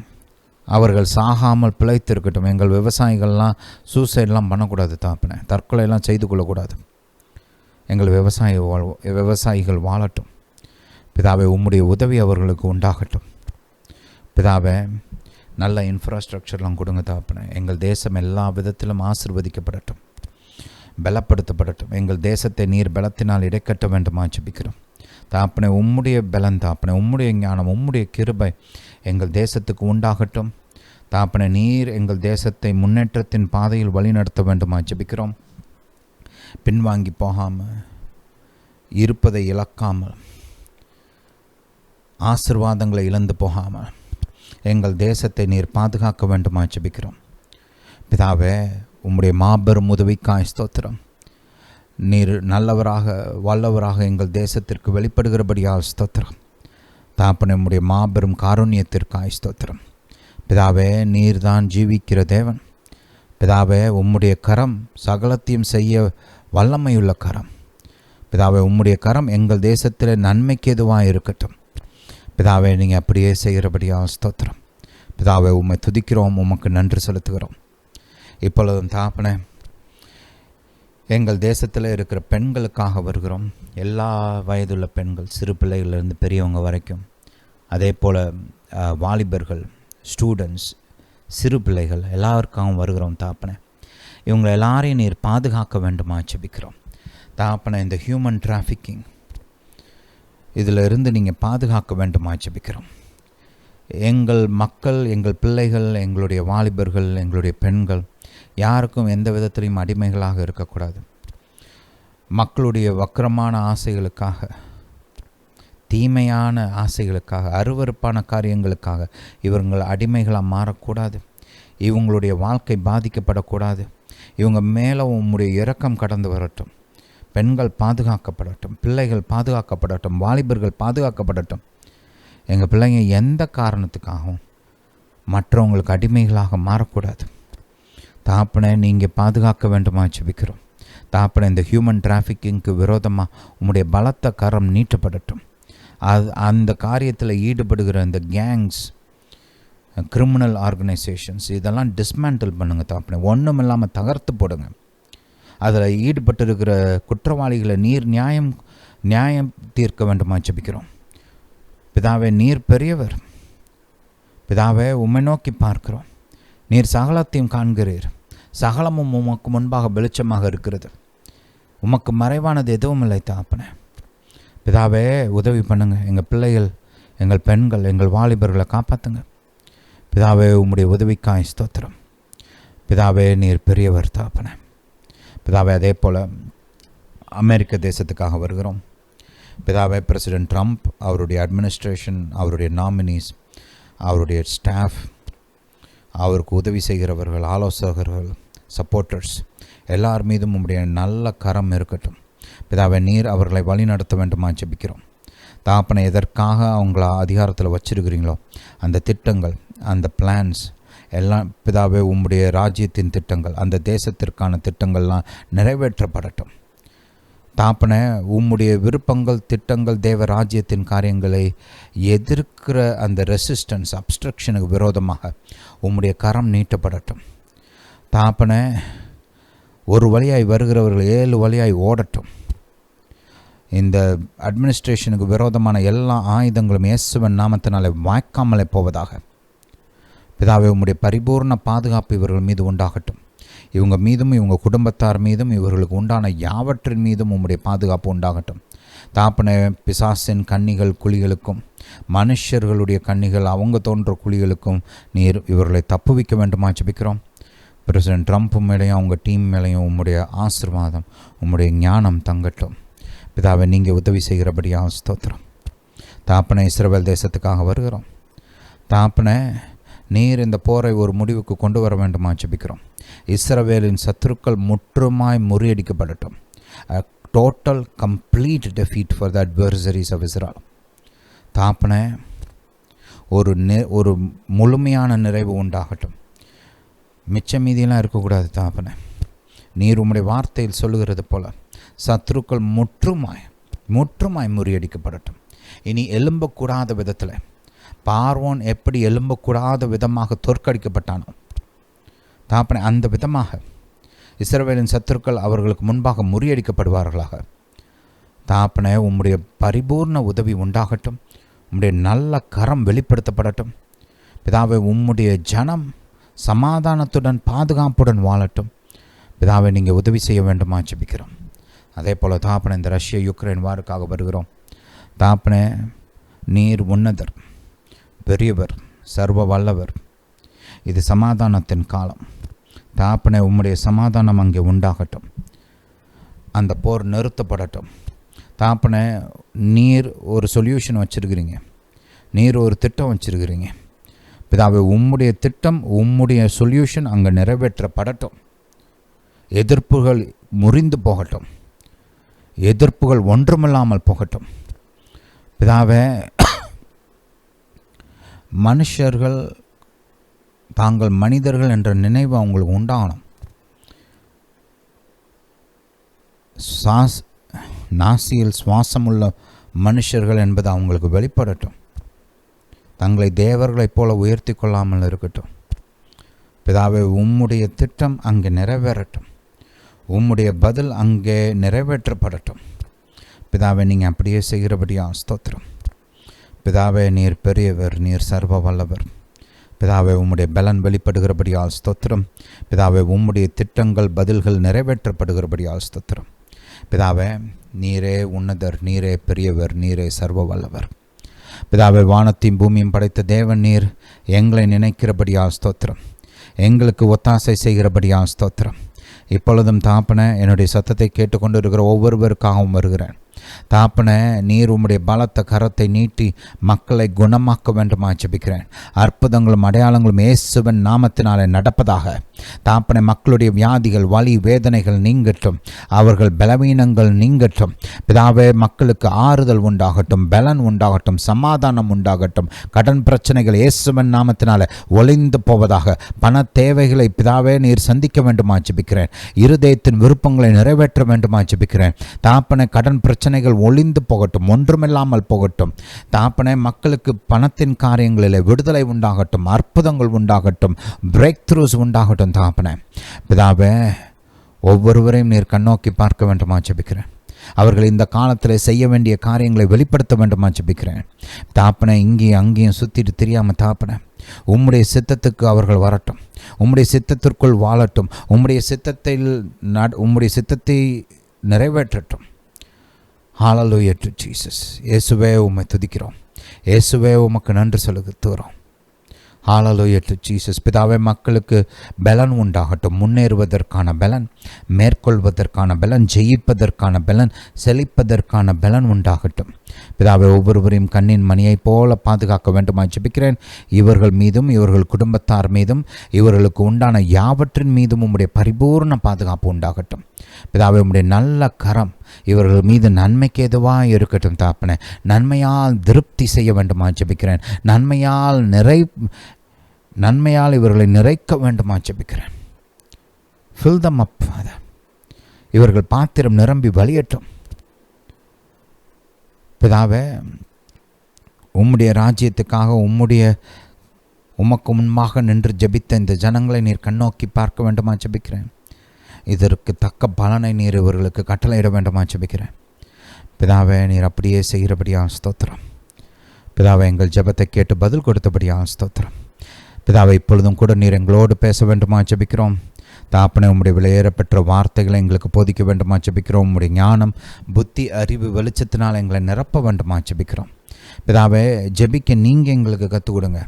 அவர்கள் சாகாமல் பிழைத்திருக்கட்டும். எங்கள் விவசாயிகள்லாம் சூசைடெலாம் பண்ணக்கூடாது தாப்பனே. தற்கொலையெல்லாம் செய்து கொள்ளக்கூடாது. எங்கள் விவசாயிகள் வாழட்டும். பிதாவே, உம்முடைய உதவி அவர்களுக்கு உண்டாகட்டும். பிதாவே, நல்ல இன்ஃப்ராஸ்ட்ரக்சர்லாம் கொடுங்க தாப்பனே. எங்கள் தேசம் எல்லா விதத்திலும் ஆசீர்வதிக்கப்படட்டும், பலப்படுத்தப்படட்டும். எங்கள் தேசத்தை நீர் பலத்தினால் இடைக்கட்ட வேண்டுமா ஜெபிக்கிறோம். தாப்பனே, உம்முடைய பலன் தாப்பனே, உம்முடைய ஞானம், உம்முடைய கிருபை எங்கள் தேசத்துக்கு உண்டாகட்டும். தாப்பனே, நீர் எங்கள் தேசத்தை முன்னேற்றத்தின் பாதையில் வழிநடத்த வேண்டுமா ஜெபிக்கிறோம். பின்வாங்கி போகாமல், இருப்பதை இழக்காமல், ஆசீர்வாதங்களை இழந்து போகாமல் எங்கள் தேசத்தை நீர் பாதுகாக்க வேண்டுமா ஜெபிக்கிறோம். பிதாவே, உம்முடைய மாபெரும் உதவிக்காய் ஸ்தோத்திரம். நீர் நல்லவராக வல்லவராக எங்கள் தேசத்திற்கு வெளிப்படுகிறபடியால் ஸ்தோத்திரம். தாப்பனே, உம்முடைய மாபெரும் காருண்யத்திற்காய் ஸ்தோத்திரம். பிதாவே, நீர் தான் ஜீவிக்கிற தேவன். பிதாவே, உம்முடைய கரம் சகலத்தையும் செய்ய வல்லமையுள்ள கரம். பிதாவே, உம்முடைய கரம் எங்கள் தேசத்தில் நன்மைக்கு எதுவாக இருக்கட்டும். பிதாவே, நீங்கள் அப்படியே செய்கிறபடியாக ஸ்தோத்திரம். பிதாவே, உம்மை துதிக்கிறோம், உமக்கு நன்றி செலுத்துகிறோம். இப்பொழுதும் தாப்பனே, எங்கள் தேசத்தில் இருக்கிற பெண்களுக்காக வருகிறோம். எல்லா வயதுள்ள பெண்கள், சிறு பிள்ளைகளிலிருந்து பெரியவங்க வரைக்கும், அதே போல் வாலிபர்கள், ஸ்டூடெண்ட்ஸ், சிறு பிள்ளைகள் எல்லாருக்காகவும் வருகிறோம் தாப்பனே. இவங்களை எல்லாரையும் நீர் பாதுகாக்க வேண்டுமா ஜெபிக்கிறோம். தாப்பனே, இந்த ஹியூமன் டிராஃபிக்கிங் இதில் இருந்து நீங்கள் பாதுகாக்க வேண்டுமா ஜெபிக்கிறோம். எங்கள் மக்கள், எங்கள் பிள்ளைகள், எங்களுடைய வாலிபர்கள், எங்களுடைய பெண்கள் யாருக்கும் எந்த விதத்திலையும் அடிமைகளாக இருக்கக்கூடாது. மக்களுடைய வக்கிரமான ஆசைகளுக்காக, தீமையான ஆசைகளுக்காக, அருவருப்பான காரியங்களுக்காக இவங்கள் அடிமைகளாக மாறக்கூடாது. இவங்களுடைய வாழ்க்கை பாதிக்கப்படக்கூடாது. இவங்க மேலே உம்முடைய இரக்கம் கடந்து வரட்டும். பெண்கள் பாதுகாக்கப்படட்டும், பிள்ளைகள் பாதுகாக்கப்படட்டும், வாலிபர்கள் பாதுகாக்கப்படட்டும். எங்கள் பிள்ளைங்க எந்த காரணத்துக்காகவும் மற்றவங்களுக்கு அடிமைகளாக மாறக்கூடாது. தாப்பனை, நீங்கள் பாதுகாக்க வேண்டுமா ஜெபிக்கிறோம். தாப்பனை, இந்த ஹியூமன் டிராஃபிக்கிங்க்கு விரோதமாக உம்முடைய பலத்த கரம் நீட்டப்படட்டும். அந்த காரியத்தில் ஈடுபடுகிற இந்த கேங்ஸ், கிரிமினல் ஆர்கனைசேஷன்ஸ் இதெல்லாம் டிஸ்மேண்டில் பண்ணுங்கள் தாப்பனை. ஒன்றும் இல்லாமல் தகர்த்து போடுங்க. அதில் ஈடுபட்டிருக்கிற குற்றவாளிகளை நீர் நியாயம் தீர்க்க வேண்டுமா ஜெபிக்கிறோம். பிதாவே நீர் பெரியவர். பிதாவே உம்மை நோக்கி பார்க்கிறோம். நீர் சகலத்தையும் காண்கிறீர். சகலமும் உமக்கு முன்பாக வெளிச்சமாக இருக்கிறது. உமக்கு மறைவானது எதுவும் இல்லை தகப்பனே. பிதாவே உதவி பண்ணுங்க. எங்கள் பிள்ளைகள், எங்கள் பெண்கள், எங்கள் வாலிபர்களை காப்பாற்றுங்க. பிதாவே உம்முடைய உதவிக்காய் ஸ்தோத்திரம். பிதாவே நீர் பெரியவர் தகப்பனே. பிதாவே அதே போல் அமெரிக்க தேசத்துக்காக வருகிறோம். பிதாவே பிரசிடென்ட் ட்ரம்ப், அவருடைய அட்மினிஸ்ட்ரேஷன், அவருடைய நாமினிஸ், அவருடைய ஸ்டாஃப், அவருக்கு உதவி செய்கிறவர்கள், ஆலோசகர்கள், சப்போர்ட்டர்ஸ் எல்லார் மீதும் உம்முடைய நல்ல கரம் இருக்கட்டும். பிதாவே நீர் அவர்களை வழி நடத்த வேண்டுமா ஜெபிக்கிறோம். தகப்பனை எதற்காக அவங்கள அதிகாரத்தில் வச்சிருக்கிறீங்களோ அந்த திட்டங்கள், அந்த பிளான்ஸ் எல்லாம் பிதாவே உம்முடைய ராஜ்யத்தின் திட்டங்கள், அந்த தேசத்திற்கான திட்டங்கள்லாம் நிறைவேற்றப்படட்டும். தாப்பனை உம்முடைய விருப்பங்கள், திட்டங்கள், தேவ ராஜ்யத்தின் காரியங்களை எதிர்க்கிற அந்த ரெசிஸ்டன்ஸ், அப்ஸ்ட்ரக்ஷனுக்கு விரோதமாக உம்முடைய கரம் நீட்டப்படட்டும். தாப்பனை ஒரு வழியாய் வருகிறவர்கள் 7 வழியாய் ஓடட்டும். இந்த அட்மினிஸ்ட்ரேஷனுக்கு விரோதமான எல்லா ஆயுதங்களும் இயேசுவின் நாமத்தினாலே வாய்க்காமலே போவதாக. பிதாவே உம்முடைய பரிபூர்ண பாதுகாப்பு இவர்கள் மீது உண்டாகட்டும். இவங்க மீதும் இவங்க குடும்பத்தார் மீதும் இவர்களுக்கு உண்டான யாவற்றின் மீதும் உம்முடைய பாதுகாப்பு உண்டாகட்டும். தாப்பனை பிசாசின் கன்னிகள் குழிகளுக்கும், மனுஷர்களுடைய கன்னிகள் அவங்க தோன்ற குழிகளுக்கும் நீர் இவர்களை தப்புவிக்க வேண்டுமா ஜெபிக்கிறோம். பிரசிடென்ட் ட்ரம்ப் மேலேயும் அவங்க டீம் மேலேயும் உம்முடைய ஆசீர்வாதம், உம்முடைய ஞானம் தங்கட்டும். பிதாவை நீங்கள் உதவி செய்கிறபடியாக ஸ்தோத்திரம். தாப்பனை இஸ்ரவேல் தேசத்துக்காக வருகிறோம். தாப்பனை நீர் இந்த போரை ஒரு முடிவுக்கு கொண்டு வர வேண்டுமா ஜெபிக்கிறோம். இஸ்ரவேலின் சத்துருக்கள் முற்றுமாய் முறியடிக்கப்படட்டும். Total complete defeat for the adversaries of Israel. தாப்பனை ஒரு முழுமையான நிறைவு உண்டாகட்டும். மிச்ச மீதியெல்லாம் இருக்கக்கூடாது தாப்பனை. நீர் உம்முடைய வார்த்தையில் சொல்லுகிறது போல சத்துருக்கள் முற்றுமாய் முறியடிக்கப்படட்டும். இனி எழும்பக்கூடாத விதத்தில், பார்வோன் எப்படி எழும்பக்கூடாத விதமாக தோற்கடிக்கப்பட்டானோ தாப்பனை அந்த விதமாக இஸ்ரவேலின் சத்துருக்கள் அவர்களுக்கு முன்பாக முறியடிக்கப்படுவார்களாக. தாப்பனை உம்முடைய பரிபூர்ண உதவி உண்டாகட்டும். உம்முடைய நல்ல கரம் வெளிப்படுத்தப்படட்டும். பிதாவை உம்முடைய ஜனம் சமாதானத்துடன் பாதுகாப்புடன் வாழட்டும். பிதாவை நீங்கள் உதவி செய்ய வேண்டுமா ஜெபிக்கிறோம். அதே போல் தாப்பனை இந்த ரஷ்ய யுக்ரைன் வாருக்காக வருகிறோம். தாப்பனை நீர் உன்னதர், பெரியவர், சர்வ வல்லவர். இது சமாதானத்தின் காலம். தாப்பனை உம்முடைய சமாதானம் அங்கே உண்டாகட்டும். அந்த போர் நிறுத்தப்படட்டும். தாப்பனை நீர் ஒரு சொல்யூஷன் வச்சுருக்கிறீங்க, நீர் ஒரு திட்டம் வச்சுருக்கிறீங்க. பிதாவை உம்முடைய திட்டம், உம்முடைய சொல்யூஷன் அங்கே நிறைவேற்றப்படட்டும். எதிர்ப்புகள் முறிந்து போகட்டும். எதிர்ப்புகள் ஒன்றுமில்லாமல் போகட்டும். பிதாவே மனுஷர்கள் தாங்கள் மனிதர்கள் என்ற நினைவு அவங்களுக்கு உண்டாகணும். நாசியில் சுவாசமுள்ள மனுஷர்கள் என்பது அவங்களுக்கு வெளிப்படட்டும். தங்களை தேவர்களைப் போல உயர்த்தி கொள்ளாமல் இருக்கட்டும். பிதாவே உம்முடைய திட்டம் அங்கே நிறைவேறட்டும். உம்முடைய பதில் அங்கே நிறைவேற்றப்படட்டும். பிதாவை நீங்கள் அப்படியே செய்கிறபடியா ஸ்தோத்திரம். பிதாவே நீர் பெரியவர், நீர் சர்வ வல்லவர். பிதாவே உம்முடைய பலன் வெளிப்படுகிறபடியால் ஸ்தோத்திரம். பிதாவே உம்முடைய திட்டங்கள், பதில்கள் நிறைவேற்றப்படுகிறபடியால் ஸ்தோத்திரம். பிதாவே நீரே உன்னதர், நீரே பெரியவர், நீரே சர்வ வல்லவர். பிதாவே வானத்தையும் பூமியும் படைத்த தேவன் நீர் எங்களை நினைக்கிறபடியால் ஸ்தோத்திரம். எங்களுக்கு ஒத்தாசை செய்கிறபடியால் ஸ்தோத்திரம். இப்பொழுதும் தாப்பனை என்னுடைய சத்தத்தை கேட்டுக்கொண்டு இருக்கிற ஒவ்வொருவருக்காகவும் வருகிறேன். தாப்பனை நீர் உம்முடைய பலத்த கரத்தை நீட்டி மக்களை குணமாக்க வேண்டுமா ஜெபிக்கிறேன். அற்புதங்களும் அடையாளங்களும் இயேசுவின் நாமத்தினாலே நடப்பதாக. தாப்பனை மக்களுடைய வியாதிகள், வலி, வேதனைகள் நீங்கட்டும். அவர்கள் பலவீனங்கள் நீங்கட்டும். பிதாவே மக்களுக்கு ஆறுதல் உண்டாகட்டும், பலன் உண்டாகட்டும், சமாதானம் உண்டாகட்டும். கடன் பிரச்சனைகள் இயேசுவின் நாமத்தினாலே ஒளிந்து போவதாக. பண தேவைகளை பிதாவே நீர் சந்திக்க வேண்டுமா ஜெபிக்கிறேன். இருதயத்தின் விருப்பங்களை நிறைவேற்ற வேண்டுமா ஜெபிக்கிறேன். தாப்பனை கடன் பிரச்சனைகள் ஒளிந்து போகட்டும், ஒன்றுமில்லாமல் போகட்டும். தாப்பனை மக்களுக்கு பணத்தின் காரியங்களிலே விடுதலை உண்டாகட்டும், அற்புதங்கள் உண்டாகட்டும், பிரேக் த்ரூஸ் உண்டாகட்டும். தாப்பனை பிதாவே ஒவ்வொருவரையும் நீர் கண்ணோக்கி பார்க்க வேண்டுமா ஜெபிக்கிறேன். அவர்கள் இந்த காலத்தில் செய்ய வேண்டிய காரியங்களை வெளிப்படுத்த வேண்டுமா ஜெபிக்கிறேன். தாப்பனை இங்கேயும் அங்கேயும் சுற்றிட்டு தெரியாமல் தாப்பனை உம்முடைய சித்தத்துக்கு அவர்கள் வரட்டும், உம்முடைய சித்தத்திற்குள் வாழட்டும், உம்முடைய சித்தத்தை நிறைவேற்றட்டும். ஹல்லேலூயா டு ஜீசஸ். இயேசுவே உம்மை துதிக்கிறோம், இயேசுவே உமக்கு நன்றி செலுத்துகிறோம். ஹல்லேலூயா டு ஜீசஸ். பிதாவே, மக்களுக்கு பலன் உண்டாகட்டும், முன்னேறுவதற்கான பலன், மேற்கொள்வதற்கான பலன், ஜெயிப்பதற்கான பலன், செழிப்பதற்கான பலன் உண்டாகட்டும். பிதாவே, ஒவ்வொருவரையும் கண்ணின் மணியைப் போல பாதுகாக்க வேண்டுமா ஜெபிக்கிறேன். இவர்கள் மீதும் இவர்கள் குடும்பத்தார் மீதும் இவர்களுக்கு உண்டான யாவற்றின் மீதும் உம்முடைய பரிபூர்ண பாதுகாப்பு உண்டாகட்டும். பிதாவே, உம்முடைய நல்ல கரம் இவர்கள் மீது நன்மைக்கு எதுவாக இருக்கட்டும் தாப்பனே. நன்மையால் திருப்தி செய்ய வேண்டுமா ஜெபிக்கிறேன். நன்மையால் இவர்களை நிறைக்க வேண்டுமா ஜெபிக்கிறேன். ஃபில் தம் அப். இவர்கள் பாத்திரம் நிரம்பி வழியட்டும். பிதாவே, உம்முடைய ராஜ்யத்துக்காக உமக்கு முன்பாக நின்று ஜெபித்த இந்த ஜனங்களை நீர் கண்ணோக்கி பார்க்க வேண்டுமா ஜெபிக்கிறேன். இதற்கு தக்க பலனை நீர் இவர்களுக்கு கட்டளையிட வேண்டுமா ஜெபிக்கிறேன். பிதாவே, நீர் அப்படியே செய்கிறபடியாக ஸ்தோத்திரம். பிதாவே, எங்கள் ஜெபத்தை கேட்டு பதில் கொடுத்தபடியாக ஸ்தோத்திரம். பிதாவே, இப்பொழுதும் கூட நீர் எங்களோடு பேச வேண்டுமா ஜெபிக்கிறோம். தாப்பனை, உம்முடைய விலையேறப்பெற்ற வார்த்தைகளை எங்களுக்கு போதிக்க வேண்டுமா ஜெபிக்கிறோம். உம்முடைய ஞானம், புத்தி, அறிவு, வெளிச்சத்தினால் எங்களை நிரப்ப வேண்டுமா ஜெபிக்கிறோம். பிதாவே, ஜெபிக்க நீங்கள் எங்களுக்கு கற்றுக் கொடுங்க.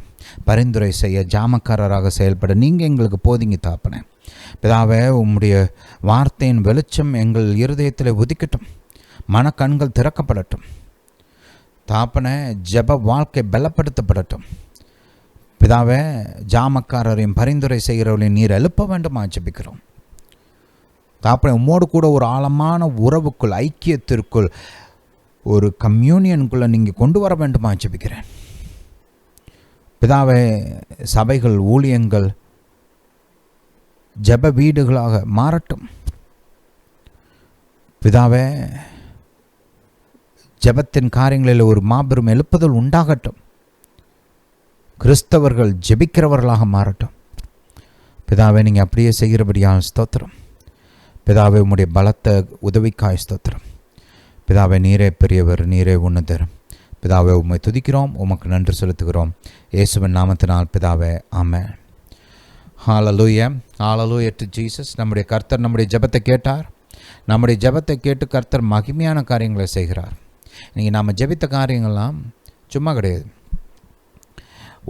பரிந்துரை செய்ய, ஜாமக்காரராக செயல்பட நீங்கள் எங்களுக்கு போதிங்க தாப்பனை. பிதாவே, உம்முடைய வார்த்தையின் வெளிச்சம் எங்கள் இருதயத்தில் உதிக்கட்டும், மனக்கண்கள் திறக்கப்படட்டும். தாப்பனை, ஜெப வாழ்க்கை பலப்படுத்தப்படட்டும். பிதாவே, ஜாமக்காரரையும் பரிந்துரை செய்கிறவர்களையும் நீர் எழுப்ப வேண்டுமா ஜெபிக்கிறோம். தாப்பனை, உம்மோடு கூட ஒரு ஆழமான உறவுக்குள், ஐக்கியத்திற்குள், ஒரு கம்யூனியனுக்குள்ளே நீங்கள் கொண்டு வர வேண்டுமா ஜெபிக்கிறேன். பிதாவே, சபைகள், ஊழியங்கள் ஜெப வீடுகளாக மாறட்டும். பிதாவே, ஜெபத்தின் காரியங்களில் ஒரு மாபெரும் எழுப்புதல் உண்டாகட்டும். கிறிஸ்தவர்கள் ஜெபிக்கிறவர்களாக மாறட்டும். பிதாவே, நீங்கள் அப்படியே செய்கிறபடியாக ஸ்தோத்திரம். பிதாவே, உம்முடைய பலத்த உதவிக்காய் ஸ்தோத்திரம். பிதாவே, நீரே பெரியவர், நீரே உன்னதர். பிதாவே, உம்மை துதிக்கிறோம், உமக்கு நன்றி செலுத்துகிறோம். இயேசுவின் நாமத்தினால் பிதாவே, ஆமென். ஹல்லேலூயா, ஹல்லேலூயா டு ஜீசஸ். நம்முடைய கர்த்தர் நம்முடைய ஜெபத்தை கேட்டார். நம்முடைய ஜெபத்தை கேட்டு கர்த்தர் மகிமையான காரியங்களை செய்கிறார். இன்றைக்கி நாம் ஜெபித்த காரியங்கள்லாம் சும்மா கிடையாது.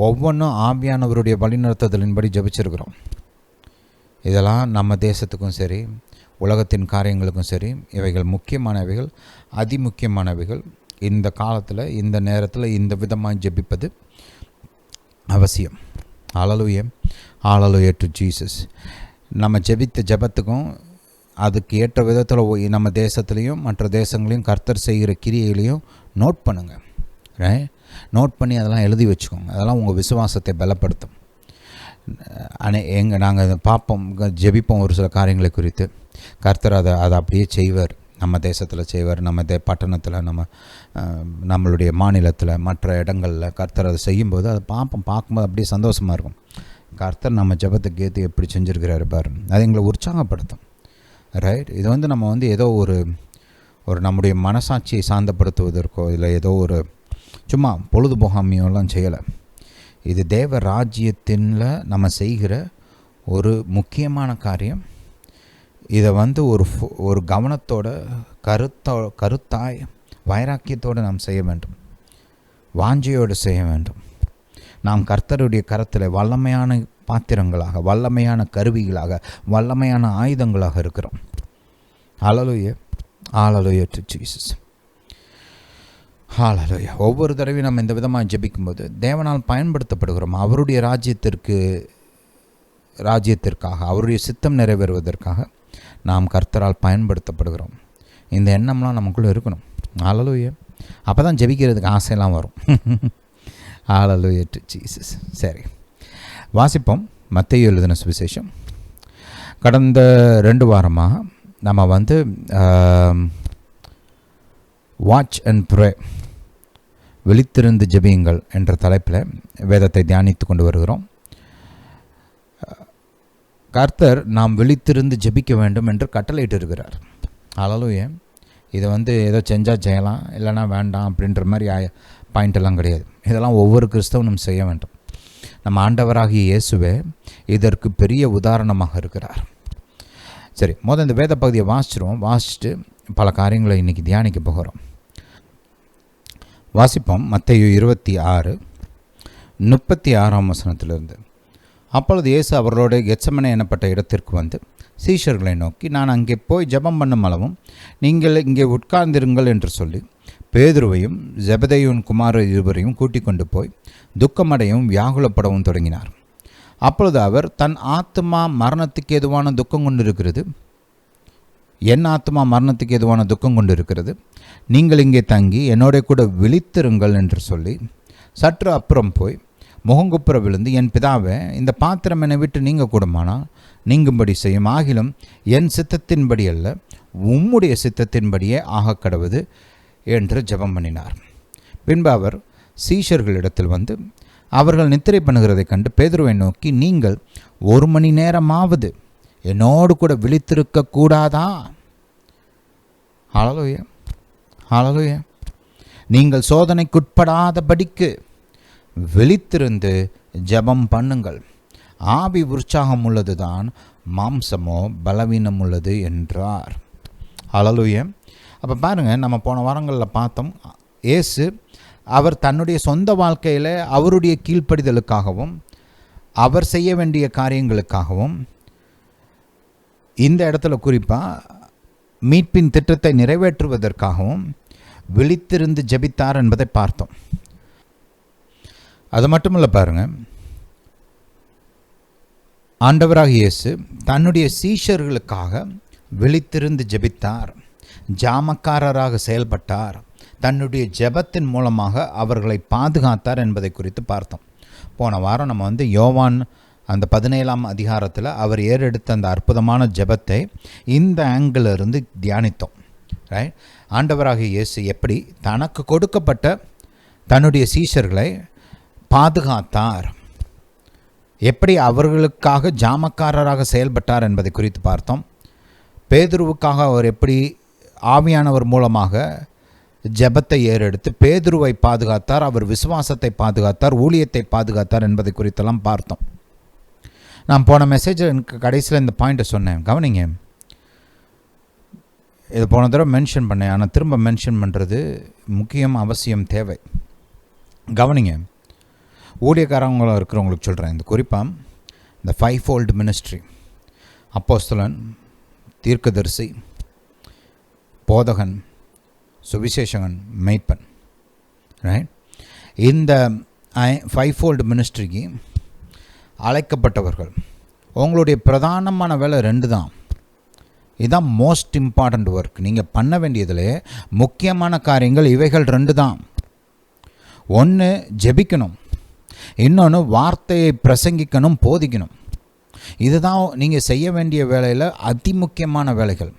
ஒவ்வொன்றும் ஆவியானவருடைய வழிநடத்துதலின்படி ஜெபிச்சிருக்கிறோம். இதெல்லாம் நம்ம தேசத்துக்கும் சரி, உலகத்தின் காரியங்களுக்கும் சரி, இவைகள் முக்கியமானவைகள், அதிமுக்கியமானவைகள். இந்த காலத்தில், இந்த நேரத்தில் இந்த விதமாக ஜெபிப்பது அவசியம். ஹல்லேலூயா, ஹல்லேலூயா டு ஜீசஸ். நம்ம ஜெபித்த ஜெபத்துக்கும் அதுக்கு ஏற்ற விதத்தில் நம்ம தேசத்துலேயும் மற்ற தேசங்களையும் கர்த்தர் செய்கிற கிரியைகளையும் நோட் பண்ணுங்கள். நோட் பண்ணி அதெல்லாம் எழுதி வச்சுக்கோங்க. அதெல்லாம் உங்கள் விசுவாசத்தை பலப்படுத்தும். நாங்கள் பார்ப்போம், ஜெபிப்போம் ஒரு சில காரியங்களை குறித்து. கர்த்தர் அதை அப்படியே செய்வார். நம்ம தேசத்தில் செய்வார், நம்ம பட்டணத்தில், நம்மளுடைய மாநிலத்தில், மற்ற இடங்களில் கர்த்தர் அதை செய்யும்போது அதை பார்க்கும்போது அப்படியே சந்தோஷமாக இருக்கும். கர்த்தர் நம்ம ஜெபத்துக்கு ஏற்று எப்படி செஞ்சுருக்கிறாரு பாரு. அது எங்களை உற்சாகப்படுத்தும். ரைட். இது நம்ம ஏதோ ஒரு நம்முடைய மனசாட்சியை சாந்தப்படுத்துவதற்கோ இல்லை ஏதோ ஒரு சும்மா பொழுதுபோகாமையோலாம் செய்யலை. இது தேவ ராஜ்யத்தில் நம்ம செய்கிற ஒரு முக்கியமான காரியம். இதை ஒரு கவனத்தோட, கருத்தாய், வைராக்கியத்தோடு நாம் செய்ய வேண்டும், வாஞ்சையோடு செய்ய வேண்டும். நாம் கர்த்தருடைய கரத்தில் வல்லமையான பாத்திரங்களாக, வல்லமையான கருவிகளாக, வல்லமையான ஆயுதங்களாக இருக்கிறோம். ஹல்லேலூயா, ஹல்லேலூயா டு ஜீசஸ். ஹல்லேலூயா. ஒவ்வொரு தடவையும் நம்ம இந்த விதமாக ஜெபிக்கும்போது தேவனால் பயன்படுத்தப்படுகிறோம். அவருடைய ராஜ்யத்திற்காக, அவருடைய சித்தம் நிறைவேறுவதற்காக நாம் கர்த்தரால் பயன்படுத்தப்படுகிறோம். இந்த எண்ணம்லாம் நமக்குள்ளே இருக்கணும். ஹல்லேலூயா. அப்போ தான் ஜெபிக்கிறதுக்கு ஆசையெல்லாம் வரும். ஹல்லேலூயா டு ஜீசஸ். சரி, வாசிப்போம். மத்தேயு எழுதின சுவிசேஷம். கடந்த 2 வாரமாக நம்ம வாட்ச் அண்ட் ப்ரே, விழித்திருந்து ஜெபியுங்கள் என்ற தலைப்பில் வேதத்தை தியானித்து கொண்டு வருகிறோம். கர்த்தர் நாம் விழித்திருந்து ஜெபிக்க வேண்டும் என்று கட்டளையிட்டு இருக்கிறார். ஹல்லேலூயா. இது ஏதோ செஞ்சால் செய்யலாம், இல்லைனா வேண்டாம் அப்படின்ற மாதிரி பாயிண்டெல்லாம் கிடையாது. இதெல்லாம் ஒவ்வொரு கிறிஸ்தவனும் செய்ய வேண்டும். நம்ம ஆண்டவராகிய இயேசுவே இதற்கு பெரிய உதாரணமாக இருக்கிறார். சரி, இந்த வேத பகுதியை வாசிச்சுட்டு பல காரியங்களை இன்றைக்கி தியானிக்க போகிறோம். வாசிப்போம். மத்தேயு 26:36 அப்பொழுது இயேசு அவர்களோட கெத்செமனே எனப்பட்ட இடத்திற்கு வந்து சீஷர்களை நோக்கி, நான் அங்கே போய் ஜெபம் பண்ணும் அளவும் நீங்கள் இங்கே உட்கார்ந்திருங்கள் என்று சொல்லி பேதுருவையும் ஜெபதேயுவின் குமாரர் இருவரையும் கூட்டிக் கொண்டு போய் துக்கமடையவும் வியாகுலப்படவும் தொடங்கினார். அப்பொழுது அவர், தன் ஆத்மா மரணத்துக்கு ஏதுவான துக்கம் கொண்டிருக்கிறது, என் ஆத்மா மரணத்துக்கு ஏதுவான துக்கம் கொண்டிருக்கிறது, நீங்கள் இங்கே தங்கி என்னோட கூட விழித்திருங்கள் என்று சொல்லி சற்று அப்புறம் போய் முகங்குப்புற விழுந்து, என் பிதாவே, இந்த பாத்திரம் என்னை விட்டு நீங்க கூடுமானால் நீங்கும்படி செய்யும், ஆகிலும் என் சித்தத்தின்படி அல்ல உம்முடைய சித்தத்தின்படியே ஆக கடவுது என்று ஜெபம் பண்ணினார். பின்பு அவர் சீஷர்களிடத்தில் வந்து அவர்கள் நித்திரை பண்ணுகிறதை கண்டு பேதுருவை நோக்கி, நீங்கள் 1 மணி நேரமாவது என்னோடு கூட விழித்திருக்க கூடாதா? ஹல்லேலூயா, ஹல்லேலூயா. நீங்கள் சோதனைக்குட்படாதபடிக்கு விழித்திருந்து ஜெபம் பண்ணுங்கள். ஆவி உற்சாகம் உள்ளது தான், மாம்சமோ பலவீனம் உள்ளது என்றார். ஹல்லேலூயா. அப்போ பாருங்கள், நம்ம போன வாரங்களில் பார்த்தோம், இயேசு அவர் தன்னுடைய சொந்த வாழ்க்கையில் அவருடைய கீழ்ப்படிதலுக்காகவும் அவர் செய்ய வேண்டிய காரியங்களுக்காகவும் இந்த இடத்துல குறிப்பாக மீட்பின் திட்டத்தை நிறைவேற்றுவதற்காகவும் விழித்திருந்து ஜெபித்தார் என்பதை பார்த்தோம். அது மட்டுமல்ல, பாருங்கள், ஆண்டவராகிய இயேசு தன்னுடைய சீஷர்களுக்காக விழித்திருந்து ஜெபித்தார், ஜாமக்காரராக செயல்பட்டார், தன்னுடைய ஜெபத்தின் மூலமாக அவர்களை பாதுகாத்தார் என்பதை குறித்து பார்த்தோம். போன வாரம் நம்ம யோவான் அந்த 17ஆம் அதிகாரத்தில் அவர் ஏறெடுத்த அந்த அற்புதமான ஜெபத்தை இந்த ஆங்கிள் இருந்து தியானித்தோம். ரைட்? ஆண்டவராகிய இயேசு எப்படி தனக்கு கொடுக்கப்பட்ட தன்னுடைய சீஷர்களை பாதுகாத்தார், எப்படி அவர்களுக்காக ஜாமக்காரராக செயல்பட்டார் என்பதை குறித்து பார்த்தோம். பேதுருவுக்காக அவர் எப்படி ஆவியானவர் மூலமாக ஜெபத்தை ஏறெடுத்து பேதுருவை பாதுகாத்தார், அவர் விசுவாசத்தை பாதுகாத்தார், ஊழியத்தை பாதுகாத்தார் என்பதை குறித்தெல்லாம் பார்த்தோம். நான் போன மெசேஜில் எனக்கு கடைசியில் இந்த பாயிண்ட்டை சொன்னேன், கவனிங்க. இது போன தடவை மென்ஷன் பண்ணேன், ஆனால் திரும்ப மென்ஷன் பண்ணுறது முக்கியம், அவசியம், தேவை. கவனிங்க, ஊழியக்காரங்களும் இருக்கிறவங்களுக்கு சொல்கிறேன். இந்த குறிப்பாக இந்த 5-fold மினிஸ்ட்ரி, அப்போஸ்தலன், தீர்க்கதரிசி, போதகன், சுவிசேஷகன், மெய்ப்பன், ரைட்? இந்த 5-fold மினிஸ்ட்ரிக்கு அழைக்கப்பட்டவர்கள். உங்களுடைய பிரதானமான வேலை 2 தான். இதுதான் மோஸ்ட் இம்பார்ட்டண்ட் ஒர்க். நீங்கள் பண்ண வேண்டியதிலே முக்கியமான காரியங்கள் இவைகள் 2 தான். ஒன்று ஜெபிக்கணும், இன்னொன்று வார்த்தையை பிரசங்கிக்கணும், போதிக்கணும். இதுதான் நீங்கள் செய்ய வேண்டிய வேலையில் அதிமுக்கியமான வேலைகள்.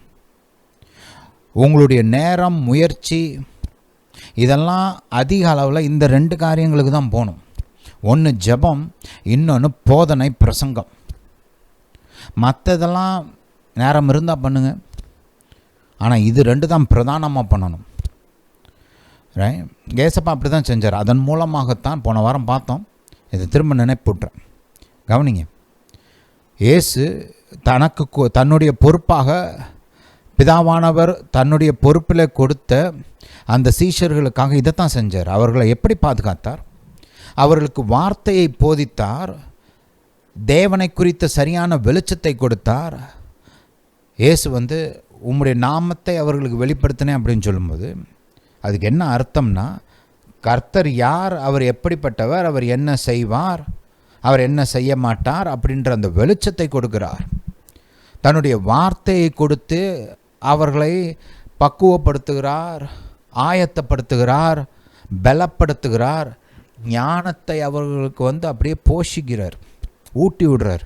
உங்களுடைய நேரம், முயற்சி இதெல்லாம் அதிக அளவில் இந்த 2 காரியங்களுக்கு தான் போகணும். ஒன்று ஜெபம், இன்னொன்று போதனை, பிரசங்கம். மற்றதெல்லாம் நேரம் இருந்தால் பண்ணுங்க, ஆனால் இது 2 தான் பிரதானமாக பண்ணணும். ரைட்? ஏசப்பா அப்படி தான் செஞ்சார். அதன் மூலமாகத்தான் போன வாரம் பார்த்தோம். இதை திரும்ப நினைப்பூட்டுறேன், கவனிங்க. இயேசு தன்னுடைய பொறுப்பாக பிதாவானவர் தன்னுடைய பொறுப்பில் கொடுத்த அந்த சீஷர்களுக்காக இதைத்தான் செஞ்சார். அவர்களை எப்படி பாதுகாத்தார்? அவர்களுக்கு வார்த்தையை போதித்தார், தேவனை குறித்த சரியான வெளிச்சத்தை கொடுத்தார். இயேசு உம்முடைய நாமத்தை அவர்களுக்கு வெளிப்படுத்தினேன் அப்படின்னு சொல்லும்போது அதுக்கு என்ன அர்த்தம்னா, கர்த்தர் யார், அவர் எப்படிப்பட்டவர், அவர் என்ன செய்வார், அவர் என்ன செய்ய மாட்டார் அப்படின்ற அந்த வெளிச்சத்தை கொடுக்கிறார். தன்னுடைய வார்த்தையை கொடுத்து அவர்களை பக்குவப்படுத்துகிறார், ஆயத்தப்படுத்துகிறார், பலப்படுத்துகிறார், ஞானத்தை அவர்களுக்கு அப்படியே போஷிக்கிறார், ஊட்டி விடுறார்.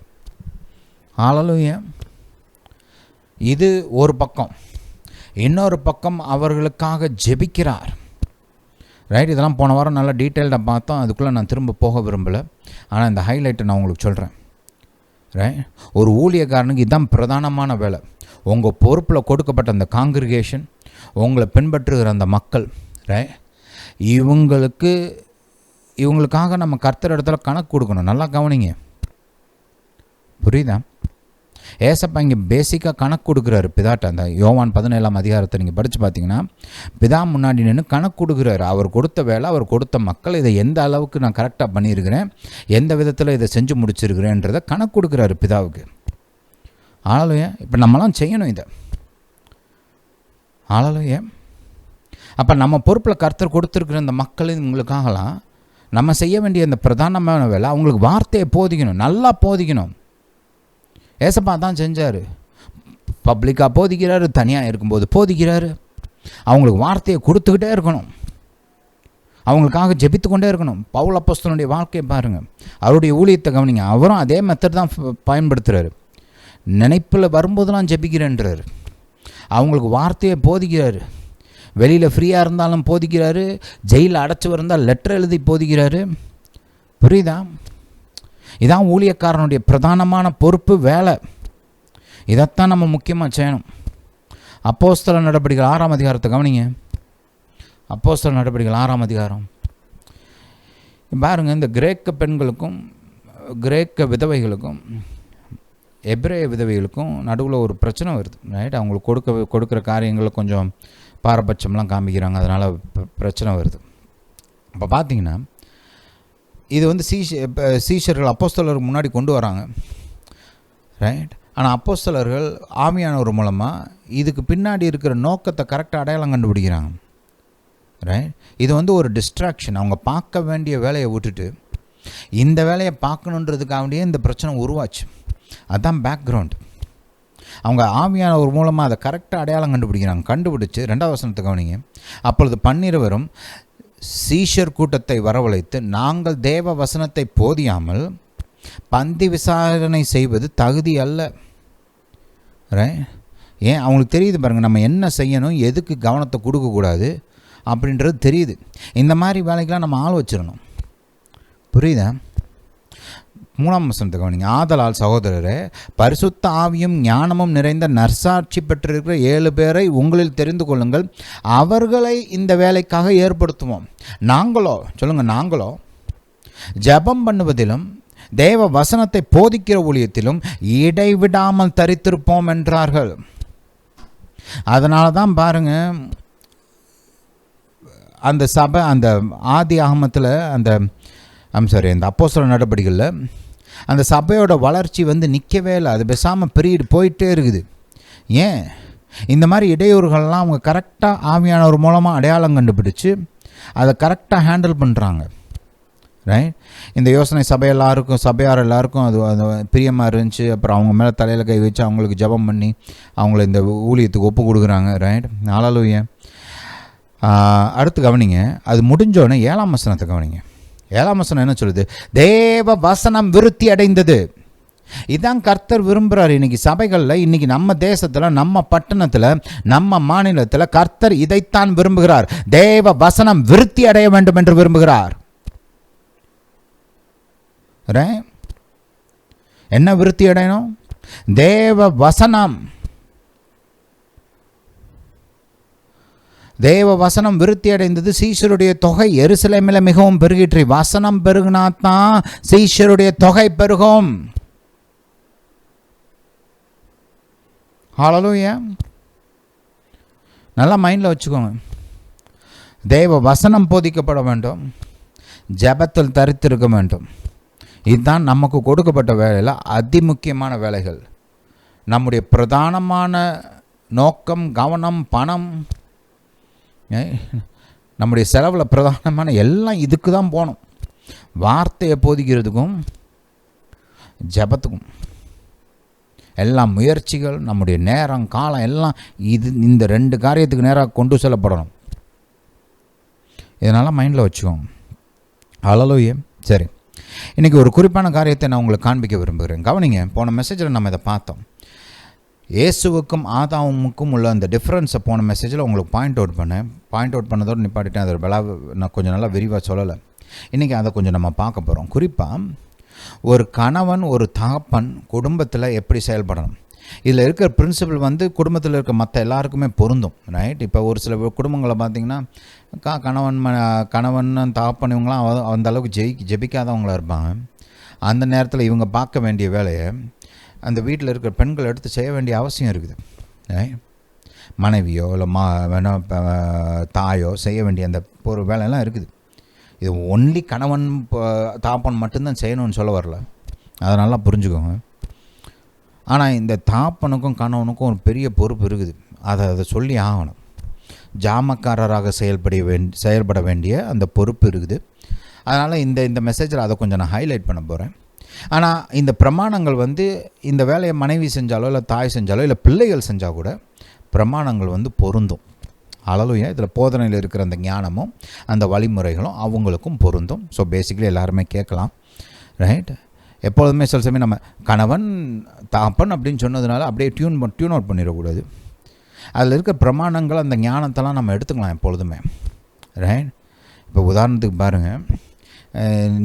ஹல்லேலூயா. இது ஒரு பக்கம். இன்னொரு பக்கம் அவர்களுக்காக ஜெபிக்கிறார். ரைட்? இதெல்லாம் போன வாரம் நல்லா டீட்டெயில்டாக பார்த்தோம், அதுக்குள்ளே நான் திரும்ப போக விரும்பலை. ஆனால் இந்த ஹைலைட்டை நான் உங்களுக்கு சொல்கிறேன். ரைட்? ஒரு ஊழியக்காரனுக்கு இதுதான் பிரதானமான வேலை. உங்கள் பொறுப்பில் கொடுக்கப்பட்ட அந்த காங்கிரிகேஷன், உங்களை பின்பற்றுகிற அந்த மக்கள், ரைட், இவங்களுக்காக நம்ம கர்த்தர் இடத்துல கணக்கு கொடுக்கணும். நல்லா கவனிங்க, புரியுதா? ஏசப்பா இங்கே பேசிக்காக கணக்கு கொடுக்குறாரு பிதாட்ட. அந்த யோவான் 17ஆம் அதிகாரத்தை நீங்கள் படித்து பார்த்தீங்கன்னா, பிதா முன்னாடி நின்று கணக்கு கொடுக்குறாரு. அவர் கொடுத்த வேலை, அவர் கொடுத்த மக்கள், இதை எந்த அளவுக்கு நான் கரெக்டாக பண்ணியிருக்கிறேன், எந்த விதத்தில் இதை செஞ்சு முடிச்சிருக்கிறேன்றதை கணக்கு கொடுக்குறாரு பிதாவுக்கு. ஆளலையே இப்போ நம்மளாம் செய்யணும் இதை. ஆளலையே அப்போ நம்ம பொறுப்பில் கர்த்தர் கொடுத்துருக்குற இந்த மக்கள் இவங்களுக்காகலாம் நம்ம செய்ய வேண்டிய இந்த பிரதானமான வேலை, அவங்களுக்கு வார்த்தையை போதிக்கணும், நல்லா போதிக்கணும். ஏசப்பா தான் செஞ்சார். பப்ளிக்காக போதிக்கிறாரு, தனியாக இருக்கும்போது போதிக்கிறாரு. அவங்களுக்கு வார்த்தையை கொடுத்துக்கிட்டே இருக்கணும், அவங்களுக்காக ஜெபித்து கொண்டே இருக்கணும். பவுல் அப்போஸ்தலனுடைய வாழ்க்கையை பாருங்கள், அவருடைய ஊழியத்தை கவனிங்க. அவரும் அதே மெத்தட் தான் பயன்படுத்துகிறாரு. நினைப்பில் வரும்போதெல்லாம் ஜெபிக்கிறேன்றார். அவங்களுக்கு வார்த்தையை போதிக்கிறாரு. வெளியில் ஃப்ரீயாக இருந்தாலும் போதிக்கிறாரு, ஜெயிலில் அடைச்சி இருந்தால் லெட்டர் எழுதி போதிக்கிறாரு. புரியுதா? இதான் ஊழியக்காரனுடைய பிரதானமான பொறுப்பு, வேலை. இதைத்தான் நம்ம முக்கியமாக செய்யணும். அப்போஸ்தல நடவடிக்கைகள் 6ஆம் அதிகாரத்தை கவனிங்க. அப்போஸ்தல நடவடிக்கைகள் 6ஆம் அதிகாரம் பாருங்கள். இந்த கிரேக்க பெண்களுக்கும் கிரேக்க விதவைகளுக்கும் எபிரேய விதவைகளுக்கும் நடுவில் ஒரு பிரச்சனை வருது, ரைட்? அவங்களுக்கு கொடுக்குற காரியங்களில் கொஞ்சம் பாரபட்சம்லாம் காமிக்கிறாங்க, அதனால் பிரச்சனை வருது. அப்போ பார்த்தீங்கன்னா இது வந்து சீஷர்கள் அப்போஸ்தலருக்கு முன்னாடி கொண்டு வராங்க, ரைட்? ஆனால் அப்போஸ்தலர்கள் ஆவியானவர் மூலமாக இதுக்கு பின்னாடி இருக்கிற நோக்கத்தை கரெக்டாக அடையாளம் கண்டுபிடிக்கிறாங்க, ரைட்? இது வந்து ஒரு டிஸ்ட்ராக்ஷன். அவங்க பார்க்க வேண்டிய வேலையை விட்டுட்டு இந்த வேலையை பார்க்கணுன்றதுக்காகவே இந்த பிரச்சனை உருவாச்சு. அதுதான் பேக்ரவுண்ட். அவங்க ஆவியானவர் மூலமாக அதை கரெக்டாக அடையாளம் கண்டுபிடிக்கிறாங்க. கண்டுபிடிச்சு 2ஆம் வசனத்தை கவனிங்க. அப்பொழுது 12 சீஷர் கூட்டத்தை வரவழைத்து, நாங்கள் தேவ வசனத்தை போதியாமல் பந்தி விசாரணை செய்வது தகுதி அல்ல. ரைட்? ஏன்? அவங்களுக்கு தெரியுது பாருங்கள், நம்ம என்ன செய்யணும், எதுக்கு கவனத்தை கொடுக்கக்கூடாது அப்படின்றது தெரியுது. இந்த மாதிரி வேலைக்கெலாம் நம்ம ஆள் வச்சிடணும். புரியுதா? 3ஆம் வசனத்தை கவனிங்க. ஆதலால் சகோதரரே, பரிசுத்த ஆவியும் ஞானமும் நிறைந்த நற்சாட்சி பெற்றிருக்கிற 7 பேரை உங்களில் தெரிந்து கொள்ளுங்கள், அவர்களை இந்த வேலைக்காக ஏற்படுத்துவோம். நாங்களோ, சொல்லுங்கள், நாங்களோ ஜெபம் பண்ணுவதிலும் தேவ வசனத்தை போதிக்கிற ஊழியத்திலும் இடைவிடாமல் தரித்திருப்போம் என்றார்கள். அதனால தான் பாருங்கள், அந்த சபை, அந்த ஆதி ஆகமத்தில், அந்த அப்போஸ்தல நடவடிக்கைகளில் அந்த சபையோட வளர்ச்சி வந்து நிற்கவே இல்லை. அது பேசாமல் பெரிய போயிட்டே இருக்குது. ஏன்? இந்த மாதிரி இடையூறுகள்லாம் அவங்க கரெக்டாக ஆவியானவர் மூலமாக அடையாளம் கண்டுபிடிச்சு அதை கரெக்டாக ஹேண்டில் பண்ணுறாங்க, ரைட்? இந்த யோசனை சபையார் எல்லாருக்கும் அது பிரியமாக இருந்துச்சு. அப்புறம் அவங்க மேலே தலையில் கை வச்சு அவங்களுக்கு ஜெபம் பண்ணி அவங்கள இந்த ஊழியத்துக்கு ஒப்பு கொடுக்குறாங்க, ரைட்? ஹல்லேலூயா. அடுத்து கவனிங்க, அது முடிஞ்சோடனே 7ஆம் வசனத்தை கவனிங்க. 7ஆம் வசனம் என்ன சொல்லுது? தேவ வசனம் விருத்தி அடைந்தது. இதான் கர்த்தர் விரும்புகிறார். இன்றைக்கி சபைகளில், இன்றைக்கி நம்ம தேசத்தில், நம்ம பட்டணத்தில், நம்ம மாநிலத்தில் கர்த்தர் இதைத்தான் விரும்புகிறார். தேவ வசனம் விருத்தி அடைய வேண்டும் என்று விரும்புகிறார். என்ன விருத்தி அடையணும்? தேவ வசனம். தேவ வசனம் விருத்தி அடைந்தது. சீஷருடைய தொகை எருசலேமில் மிகவும் பெருகிற்று. வசனம் பெருகினாத்தான் சீஷருடைய தொகை பெருகும். ஹல்லேலூயா. நல்லா மைண்டில் வச்சுக்கோங்க. தேவ வசனம் போதிக்கப்பட வேண்டும், ஜெபத்தில் தரித்திருக்க வேண்டும். இதுதான் நமக்கு கொடுக்கப்பட்ட வேலையில் அதிமுக்கியமான வேலைகள். நம்முடைய பிரதானமான நோக்கம், கவனம், பணம், நம்முடைய செலவில் பிரதானமான எல்லாம் இதுக்கு தான் போகணும். வார்த்தையை போதிக்கிறதுக்கும் ஜெபத்துக்கும் எல்லா முயற்சிகள், நம்முடைய நேரம், காலம் எல்லாம் இந்த 2 காரியத்துக்கு நேராக கொண்டு செல்லப்படணும். இதனால் மைண்டில் வச்சுக்கோங்க. ஹல்லேலூயா. சரி, இன்றைக்கி ஒரு குறிப்பான காரியத்தை நான் உங்களுக்கு காண்பிக்க விரும்புகிறேன். கவனிங்க. போன மெசேஜில் நம்ம இதை பார்த்தோம். இயேசுவுக்கும் ஆதாமுக்கும் உள்ள அந்த டிஃப்ரென்ஸை போன மெசேஜில் உங்களுக்கு பாயிண்ட் அவுட் பண்ணதோடு நிப்பாட்டிட்டேன். அதை நான் கொஞ்சம் நல்லா விரிவாக சொல்லலை. இன்றைக்கி அதை கொஞ்சம் நம்ம பார்க்க போகிறோம். குறிப்பாக ஒரு கணவன், ஒரு தகப்பன் குடும்பத்தில் எப்படி செயல்படணும். இதில் இருக்கிற பிரின்சிபல் வந்து குடும்பத்தில் இருக்க மற்ற எல்லாருக்குமே பொருந்தும். ரைட். இப்போ ஒரு சில குடும்பங்களை பார்த்திங்கன்னா கணவன் தாப்பன் இவங்களாம் அந்த அளவுக்கு ஜெபிக்காதவங்களாக இருப்பாங்க. அந்த நேரத்தில் இவங்க பார்க்க வேண்டிய வேலையை அந்த வீட்டில் இருக்கிற பெண்கள் எடுத்து செய்ய வேண்டிய அவசியம் இருக்குது. மனைவியோ இல்லை தாயோ செய்ய வேண்டிய அந்த ஒரு வேலையெல்லாம் இருக்குது. இது ஒன்லி கணவன் தாப்பன் மட்டும்தான் செய்யணும்னு சொல்ல வரல, அதை நல்லா புரிஞ்சுக்கோங்க. ஆனால் இந்த தாப்பனுக்கும் கணவனுக்கும் ஒரு பெரிய பொறுப்பு இருக்குது. அதை சொல்லி ஆகணும். ஜாமக்காரராக செயல்பட வேண்டிய அந்த பொறுப்பு இருக்குது. அதனால் இந்த மெசேஜில் அதை கொஞ்சம் நான் ஹைலைட் பண்ண போகிறேன். ஆனால் இந்த பிரமாணங்கள் வந்து இந்த வேலையை மனைவி செஞ்சாலோ இல்லை தாய் செஞ்சாலோ இல்லை பிள்ளைகள் செஞ்சால் கூட பிரமாணங்கள் வந்து பொருந்தும். அளவுயா இதில் போதனையில் இருக்கிற அந்த ஞானமும் அந்த வழிமுறைகளும் அவங்களுக்கும் பொருந்தும். ஸோ பேசிக்கலி எல்லாருமே கேட்கலாம். ரைட். எப்பொழுதுமே சில சமயம் நம்ம கணவன் தாப்பன் அப்படின்னு சொன்னதுனால அப்படியே டியூன் அவுட் பண்ணிடக்கூடாது. அதில் இருக்கிற பிரமாணங்கள் அந்த ஞானத்தெல்லாம் நம்ம எடுத்துக்கலாம் எப்பொழுதுமே. ரைட். இப்போ உதாரணத்துக்கு பாருங்கள்,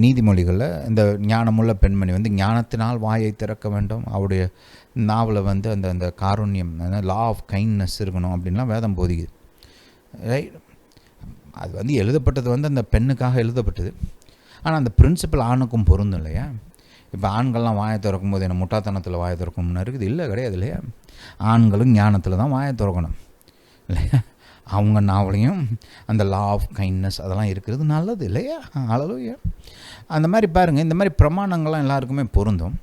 நீதிமொழிகளில் இந்த ஞானமுள்ள பெண்மணி வந்து ஞானத்தினால் வாயை திறக்க வேண்டும், அவருடைய நாவில் வந்து அந்த காருண்யம், லா ஆஃப் கைண்ட்னஸ் இருக்கணும் அப்படின்லாம் வேதம் போதிக்குது. ரைட். அது வந்து எழுதப்பட்டது வந்து அந்த பெண்ணுக்காக எழுதப்பட்டது. ஆனால் அந்த பிரின்சிபல் ஆணுக்கும் பொருந்தும் இல்லையா? இப்போ ஆண்கள்லாம் வாயை திறக்கும் போது என்ன முட்டாத்தனத்தில் வாயை திறக்கணும்னு இருக்குது? இல்லை, கிடையாது இல்லையா? ஆண்களும் ஞானத்தில் தான் வாயை திறக்கணும் இல்லையா? அவங்க நாவலையும் அந்த லா ஆஃப் கைண்ட்னஸ் அதெல்லாம் இருக்கிறது நல்லது இல்லையா? அளவுயா அந்த மாதிரி பாருங்கள், இந்த மாதிரி பிரமாணங்கள்லாம் எல்லாருக்குமே பொருந்தும்.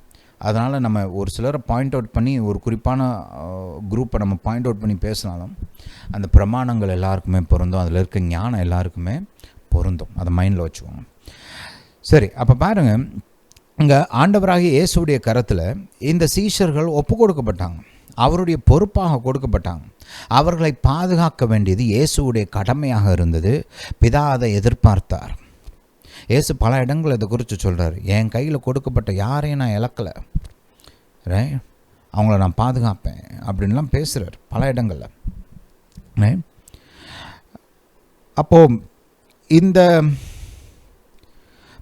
அதனால் நம்ம ஒரு சிலரை பாயிண்ட் அவுட் பண்ணி ஒரு குறிப்பான குரூப்பை நம்ம பாயிண்ட் அவுட் பண்ணி பேசினாலும் அந்த பிரமாணங்கள் எல்லாருக்குமே பொருந்தும். அதில் இருக்க ஞானம் எல்லாருக்குமே பொருந்தும். அதை மைண்டில் வச்சுக்கோங்க. சரி, அப்போ பாருங்கள், இங்கே ஆண்டவராகிய இயேசுடைய கரத்தில் இந்த சீஷர்கள் ஒப்பு கொடுக்கப்பட்டாங்க, அவருடைய பொறுப்பாக கொடுக்கப்பட்டாங்க. அவர்களை பாதுகாக்க வேண்டியது இயேசுடைய கடமையாக இருந்தது. பிதா அதை எதிர்பார்த்தார். இயேசு பல இடங்கள் இதை குறித்து சொல்கிறார். என் கையில் கொடுக்கப்பட்ட யாரையும் நான் இழக்கலை, ரைட், அவங்கள நான் பாதுகாப்பேன் அப்படின்லாம் பேசுகிறார் பல இடங்களில். ரைட். அப்போது இந்த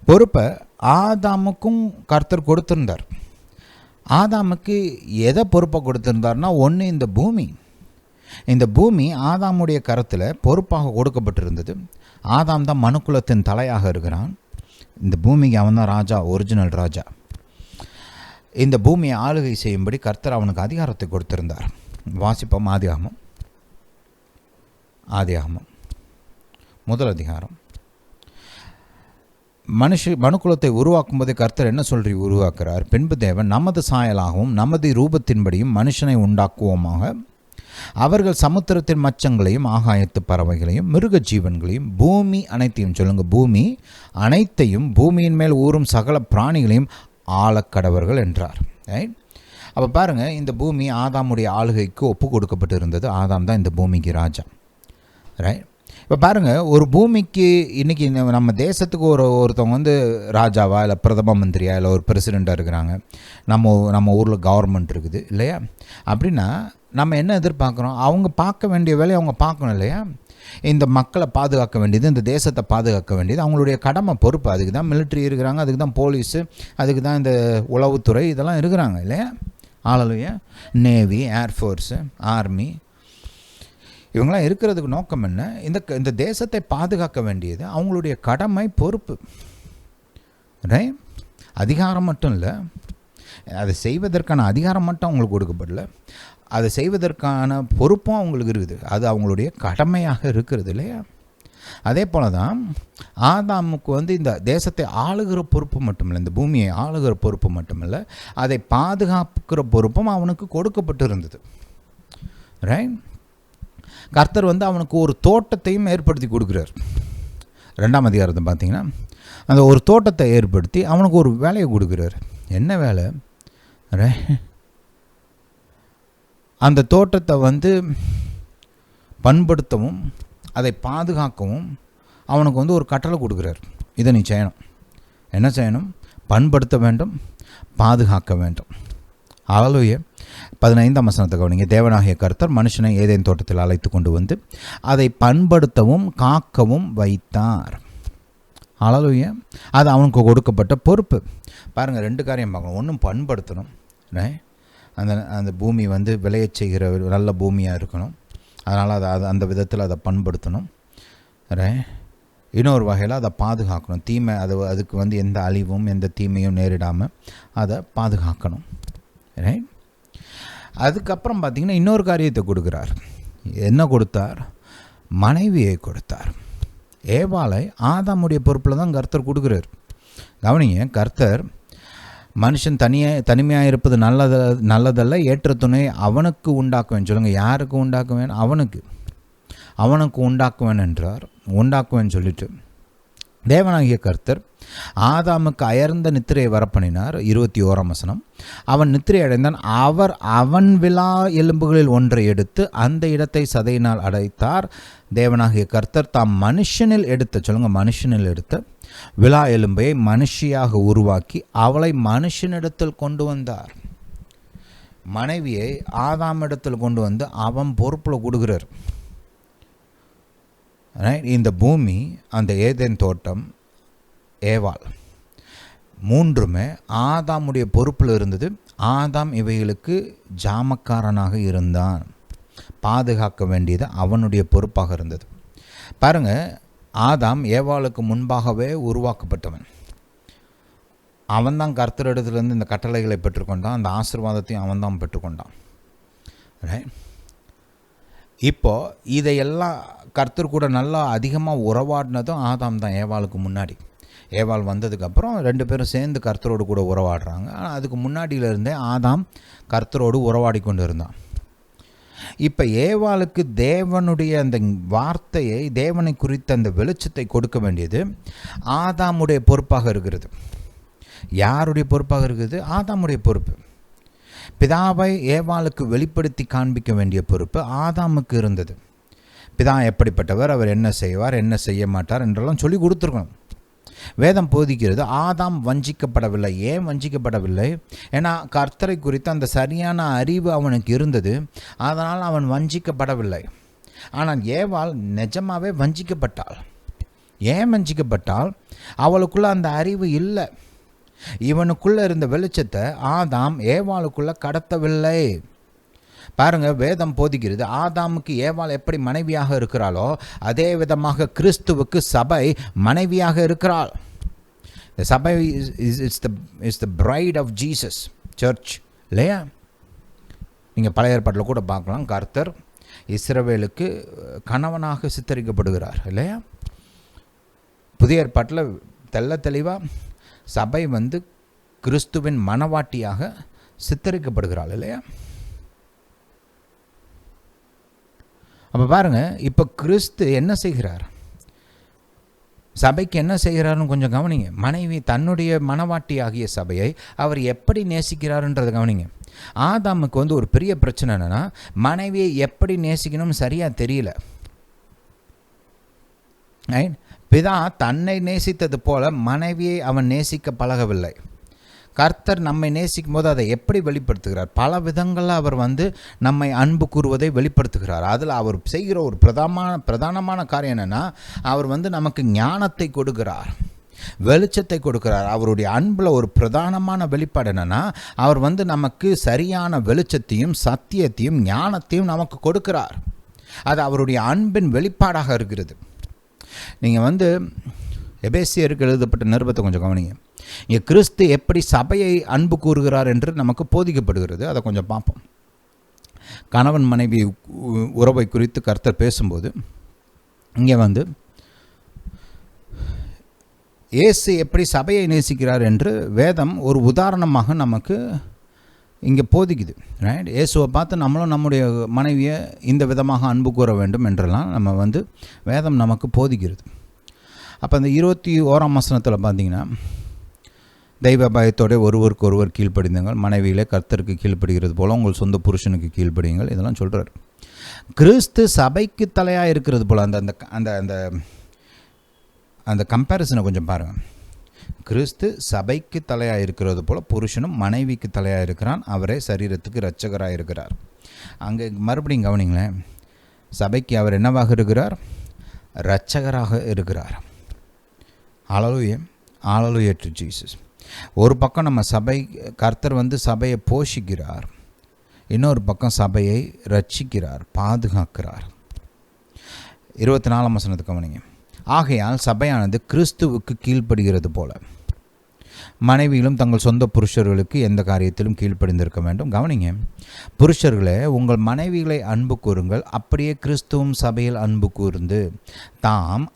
பொறுப்பை ஆதாமுக்கும் கர்த்தர் கொடுத்திருந்தார். ஆதாமுக்கு எதை பொறுப்பை கொடுத்திருந்தார்னா, ஒன்று இந்த பூமி ஆதாமுடைய கரத்தில் பொறுப்பாக கொடுக்கப்பட்டிருந்தது. ஆதாம் தான் மனுக்குலத்தின் தலையாக இருக்கிறான். இந்த பூமிக்கு அவன் தான் ராஜா, ஒரிஜினல் ராஜா. இந்த பூமியை ஆளுகை செய்யும்படி கர்த்தர் அவனுக்கு அதிகாரத்தை கொடுத்திருந்தார். வாசிப்போம். ஆதியாகமம் 1 அதிகாரம். மனுக்குலத்தை உருவாக்கும் போதே கர்த்தர் என்ன சொல்லி உருவாக்குறார்? பின்பு தேவன் நமது சாயலாகவும் நமது ரூபத்தின்படியும் மனுஷனை உண்டாக்குவோமாக, அவர்கள் சமுத்திரத்தின் மச்சங்களையும் ஆகாயத்து பறவைகளையும் மிருக ஜீவன்களையும் பூமி அனைத்தையும், சொல்லுங்க, பூமி அனைத்தையும், பூமியின் மேல் ஊறும் சகல பிராணிகளையும் ஆளக்கடவர்கள் என்றார். ரைட். அப்போ பாருங்கள், இந்த பூமி ஆதாமுடைய ஆளுகைக்கு ஒப்பு கொடுக்கப்பட்டு இருந்தது. ஆதாம் தான் இந்த பூமிக்கு ராஜா. ரைட். இப்போ பாருங்கள், ஒரு பூமிக்கு இன்றைக்கி நம்ம தேசத்துக்கு ஒருத்தவங்க வந்து ராஜாவா இல்லை பிரதம மந்திரியா இல்லை ஒரு பிரசிடெண்ட்டாக இருக்கிறாங்க. நம்ம ஊரில் கவர்மெண்ட் இருக்குது இல்லையா? அப்படின்னா நம்ம என்ன எதிர்பார்க்குறோம்? அவங்க பார்க்க வேண்டிய வேலையை அவங்க பார்க்கணும் இல்லையா? இந்த மக்களை பாதுகாக்க வேண்டியது, இந்த தேசத்தை பாதுகாக்க வேண்டியது அவங்களுடைய கடமை, பொறுப்பு. அதுக்கு தான் மிலிட்ரி இருக்கிறாங்க, அதுக்கு தான் போலீஸு, அதுக்கு தான் இந்த உளவுத்துறை இதெல்லாம் இருக்கிறாங்க இல்லையா? ஆளலையா நேவி, ஏர்ஃபோர்ஸு, ஆர்மி, இவங்களாம் இருக்கிறதுக்கு நோக்கம் என்ன? இந்த தேசத்தை பாதுகாக்க வேண்டியது அவங்களுடைய கடமை, பொறுப்பு. ரைட். அதிகாரம் மட்டும் இல்லை, அதை செய்வதற்கான அதிகாரம் மட்டும் அவங்களுக்கு கொடுக்கப்படல, அதை செய்வதற்கான பொறுப்பும் அவங்களுக்கு இருக்குது. அது அவங்களுடைய கடமையாக இருக்கிறது இல்லையா? அதே போல தான் ஆதாமுக்கு வந்து இந்த தேசத்தை ஆளுகிற பொறுப்பு மட்டுமில்லை, இந்த பூமியை ஆளுகிற பொறுப்பு மட்டுமில்லை, அதை பாதுகாக்கிற பொறுப்பும் அவனுக்கு கொடுக்கப்பட்டு இருந்தது. ரைட். கர்த்தர் வந்து அவனுக்கு ஒரு தோட்டத்தையும் ஏற்படுத்தி கொடுக்குறார். 2ஆம் அதிகாரத்தை பார்த்தீங்கன்னா அந்த ஒரு தோட்டத்தை ஏற்படுத்தி அவனுக்கு ஒரு வேலையை கொடுக்குறார். என்ன வேலை? அந்த தோட்டத்தை வந்து பண்படுத்தவும் அதை பாதுகாக்கவும் அவனுக்கு வந்து ஒரு கட்டளை கொடுக்குறார். இதை நீ செய்யணும். என்ன செய்யணும்? பண்படுத்த வேண்டும், பாதுகாக்க வேண்டும். ஹல்லேலூயா. 15ஆம் வசனத்தை கவனிங்க. தேவனாகிய கர்த்தர் மனுஷனை ஏதேன் தோட்டத்தில் அழைத்து கொண்டு வந்து அதை பண்படுத்தவும் காக்கவும் வைத்தார். ஹல்லேலூயா. அது அவனுக்கு கொடுக்கப்பட்ட பொறுப்பு. பாருங்கள், 2 காரியம் பார்க்கணும். ஒன்றும் பண்படுத்தணும், அந்த அந்த பூமி வந்து விளையச் செய்கிற நல்ல பூமியாக இருக்கணும். அதனால் அதை அந்த விதத்தில் அதை பண்படுத்தணும். இன்னொரு வகையில் அதை பாதுகாக்கணும். தீமை அதுக்கு வந்து எந்த அழிவும் எந்த தீமையும் நேரிடாமல் அதை பாதுகாக்கணும். ரைட். அதுக்கப்புறம் பார்த்திங்கன்னா இன்னொரு காரியத்தை கொடுக்குறார். என்ன கொடுத்தார்? மனைவியை கொடுத்தார். ஏவாளை ஆதாமுடைய பொறுப்பில் தான் கர்த்தர் கொடுக்குறார். கவனிங்க, கர்த்தர் மனுஷன் தனிமையாக இருப்பது நல்லதல்ல, ஏற்ற துணை அவனுக்கு உண்டாக்குவேன். சொல்லுங்கள், யாருக்கு உண்டாக்குவேன்? அவனுக்கு உண்டாக்குவேன் என்றார். உண்டாக்குவேன் சொல்லிட்டு தேவனாகிய கர்த்தர் ஆதாமுக்கு அயர்ந்த நித்திரையை வரப்பண்ணினார். 21ஆம் வசனம். அவன் நித்திரை அடைந்தான். அவன் விலா எலும்புகளில் ஒன்றை எடுத்து அந்த இடத்தை சதையினால் அடைத்தார். தேவனாகிய கர்த்தர் தாம் மனுஷனில் எடுத்த விலா எலும்பை மனுஷியாக உருவாக்கி அவளை மனுஷனிடத்தில் கொண்டு வந்தார். மனைவியை ஆதாமிடத்தில் கொண்டு வந்து அவன் பொறுப்பில் கொடுக்குறார். இந்த பூமி, அந்த ஏதேன் தோட்டம், ஏவாள், மூன்றுமே ஆதாமுடைய பொறுப்பில் இருந்தது. ஆதாம் இவைகளுக்கு ஜாமக்காரனாக இருந்தான். பாதுகாக்க வேண்டியது அவனுடைய பொறுப்பாக இருந்தது. பாருங்கள், ஆதாம் ஏவாளுக்கு முன்பாகவே உருவாக்கப்பட்டவன். அவன்தான் கர்த்தரிடத்திலிருந்து இந்த கட்டளைகளை பெற்றுக்கொண்டான். அந்த ஆசீர்வாதத்தையும் அவன்தான் பெற்றுக்கொண்டான். இப்போது இதையெல்லாம் கர்த்தர் கூட நல்லா அதிகமாக உறவாடினதும் ஆதாம் தான். ஏவாளுக்கு முன்னாடி, ஏவாள் வந்ததுக்கப்புறம் 2 பேரும் சேர்ந்து கர்த்தரோடு கூட உறவாடுறாங்க. ஆனால் அதுக்கு முன்னாடியிலிருந்தே ஆதாம் கர்த்தரோடு உறவாடி கொண்டு இருந்தான். இப்போ ஏவாளுக்கு தேவனுடைய அந்த வார்த்தையை, தேவனை குறித்த அந்த வெளிச்சத்தை கொடுக்க வேண்டியது ஆதாமுடைய பொறுப்பாக இருக்கிறது. யாருடைய பொறுப்பாக இருக்குது? ஆதாமுடைய பொறுப்பு. பிதாவை ஏவாளுக்கு வெளிப்படுத்தி காண்பிக்க வேண்டிய பொறுப்பு ஆதாமுக்கு இருந்தது. பிதா எப்படிப்பட்டவர், அவர் என்ன செய்வார், என்ன செய்ய மாட்டார் என்றெல்லாம் சொல்லி கொடுத்துருக்கணும். வேதம் போதிக்கிறது ஆதாம் வஞ்சிக்கப்படவில்லை. ஏன் வஞ்சிக்கப்படவில்லை? ஏன்னா கர்த்தரை குறித்து அந்த சரியான அறிவு அவனுக்கு இருந்தது. அதனால் அவன் வஞ்சிக்கப்படவில்லை. ஆனால் ஏவாள் நிஜமாகவே வஞ்சிக்கப்பட்டாள். ஏன் வஞ்சிக்கப்பட்டால்? அவளுக்குள்ள அந்த அறிவு இல்லை. இவனுக்குள்ளே இருந்த வெளிச்சத்தை ஆதாம் ஏவாளுக்குள்ளே கடத்தவில்லை. பாருங்க, வேதம் போதிக்கிறது ஆதாமுக்கு ஏவாள் எப்படி மனைவியாக இருக்கிறாளோ அதே விதமாக கிறிஸ்துவுக்கு சபை மனைவியாக இருக்கிறாள். சபை is the bride of Jesus church, இல்லையா? நீங்கள் பழைய ஏற்பாட்டில் கூட பார்க்கலாம், கர்த்தர் இஸ்ரவேலுக்கு கணவனாக சித்தரிக்கப்படுகிறார், இல்லையா? புதிய ஏற்பாட்டில் தெளிவாக சபை வந்து கிறிஸ்துவின் மனவாட்டியாக சித்தரிக்கப்படுகிறாள், இல்லையா? அப்போ பாருங்கள், இப்போ கிறிஸ்து என்ன செய்கிறார், சபைக்கு என்ன செய்கிறாருன்னு கொஞ்சம் கவனிங்க. மனைவி தன்னுடைய மனவாட்டி ஆகிய சபையை அவர் எப்படி நேசிக்கிறாருன்றதை கவனிங்க. ஆதாமுக்கு வந்து ஒரு பெரிய பிரச்சனை என்னென்னா, மனைவியை எப்படி நேசிக்கணும்னு சரியாக தெரியல. பிதா தன்னை நேசித்தது போல மனைவியை அவன் நேசிக்க பழகவில்லை. கர்த்தர் நம்மை நேசிக்கும் போது அதை எப்படி வெளிப்படுத்துகிறார்? பல விதங்களில் அவர் வந்து நம்மை அன்பு கூறுவதை வெளிப்படுத்துகிறார். அதில் அவர் செய்கிற ஒரு பிரதானமான காரியம் என்னென்னா, அவர் வந்து நமக்கு ஞானத்தை கொடுக்கிறார், வெளிச்சத்தை கொடுக்கிறார். அவருடைய அன்பில் ஒரு பிரதானமான வெளிப்பாடு என்னென்னா, அவர் வந்து நமக்கு சரியான வெளிச்சத்தையும் சத்தியத்தையும் ஞானத்தையும் நமக்கு கொடுக்கிறார். அது அவருடைய அன்பின் வெளிப்பாடாக இருக்கிறது. நீங்கள் வந்து எபேசியருக்கு எழுதப்பட்ட நிருபத்தை கொஞ்சம் கவனிங்க. இங்கே கிறிஸ்து எப்படி சபையை அன்பு கூறுகிறார் என்று நமக்கு போதிக்கப்படுகிறது. அதை கொஞ்சம் பார்ப்போம். கணவன் மனைவி உறவை குறித்து கர்த்தர் பேசும்போது இங்கே வந்து இயேசு எப்படி சபையை நேசிக்கிறார் என்று வேதம் ஒரு உதாரணமாக நமக்கு இங்கே போதிக்குது. ரைட்? இயேசுவை பார்த்து நம்மளும் நம்முடைய மனைவியை இந்த விதமாக அன்பு கூற வேண்டும் என்றெல்லாம் நம்ம வந்து வேதம் நமக்கு போதிக்கிறது. அப்போ அந்த 21ஆம் வசனத்தில் பார்த்தீங்கன்னா, தெய்வ பயத்தோட ஒருவருக்கு ஒருவர் கீழ்ப்படிந்தங்கள், மனைவியிலே கர்த்தருக்கு கீழ்ப்படுகிறது போல உங்கள் சொந்த புருஷனுக்கு கீழ்ப்படியுங்கள், இதெல்லாம் சொல்கிறார். கிறிஸ்து சபைக்கு தலையாக இருக்கிறது போல் அந்த அந்த அந்த அந்த அந்த கம்பேரிசனை கொஞ்சம் பாருங்கள். கிறிஸ்து சபைக்கு தலையாக இருக்கிறது போல் புருஷனும் மனைவிக்கு தலையாக இருக்கிறான், அவரே சரீரத்துக்கு இரட்சகராக இருக்கிறார். அங்கே மறுபடியும் கவனிங்களேன், சபைக்கு அவர் என்னவாக இருக்கிறார்? இரட்சகராக இருக்கிறார். ஹல்லேலூயா, ஹல்லேலூயா டு ஜீசஸ். ஒரு பக்கம் நம்ம சபை, கர்த்தர் வந்து சபையை போஷிக்கிறார், இன்னொரு பக்கம் சபையை ரட்சிக்கிறார், பாதுகாக்கிறார். 24ஆம் வசனத்தை கவனிங்க. ஆகையால் சபையானது கிறிஸ்துவுக்கு கீழ்ப்படுகிறது போல மனைவிகளும் தங்கள் சொந்த புருஷர்களுக்கு எந்த காரியத்திலும் கீழ்ப்படிந்திருக்க வேண்டும். கவனிங்க, புருஷர்களே உங்கள் மனைவிகளை அன்பு கூறுங்கள், அப்படியே கிறிஸ்துவும் சபையில் அன்பு கூர்ந்து தாம்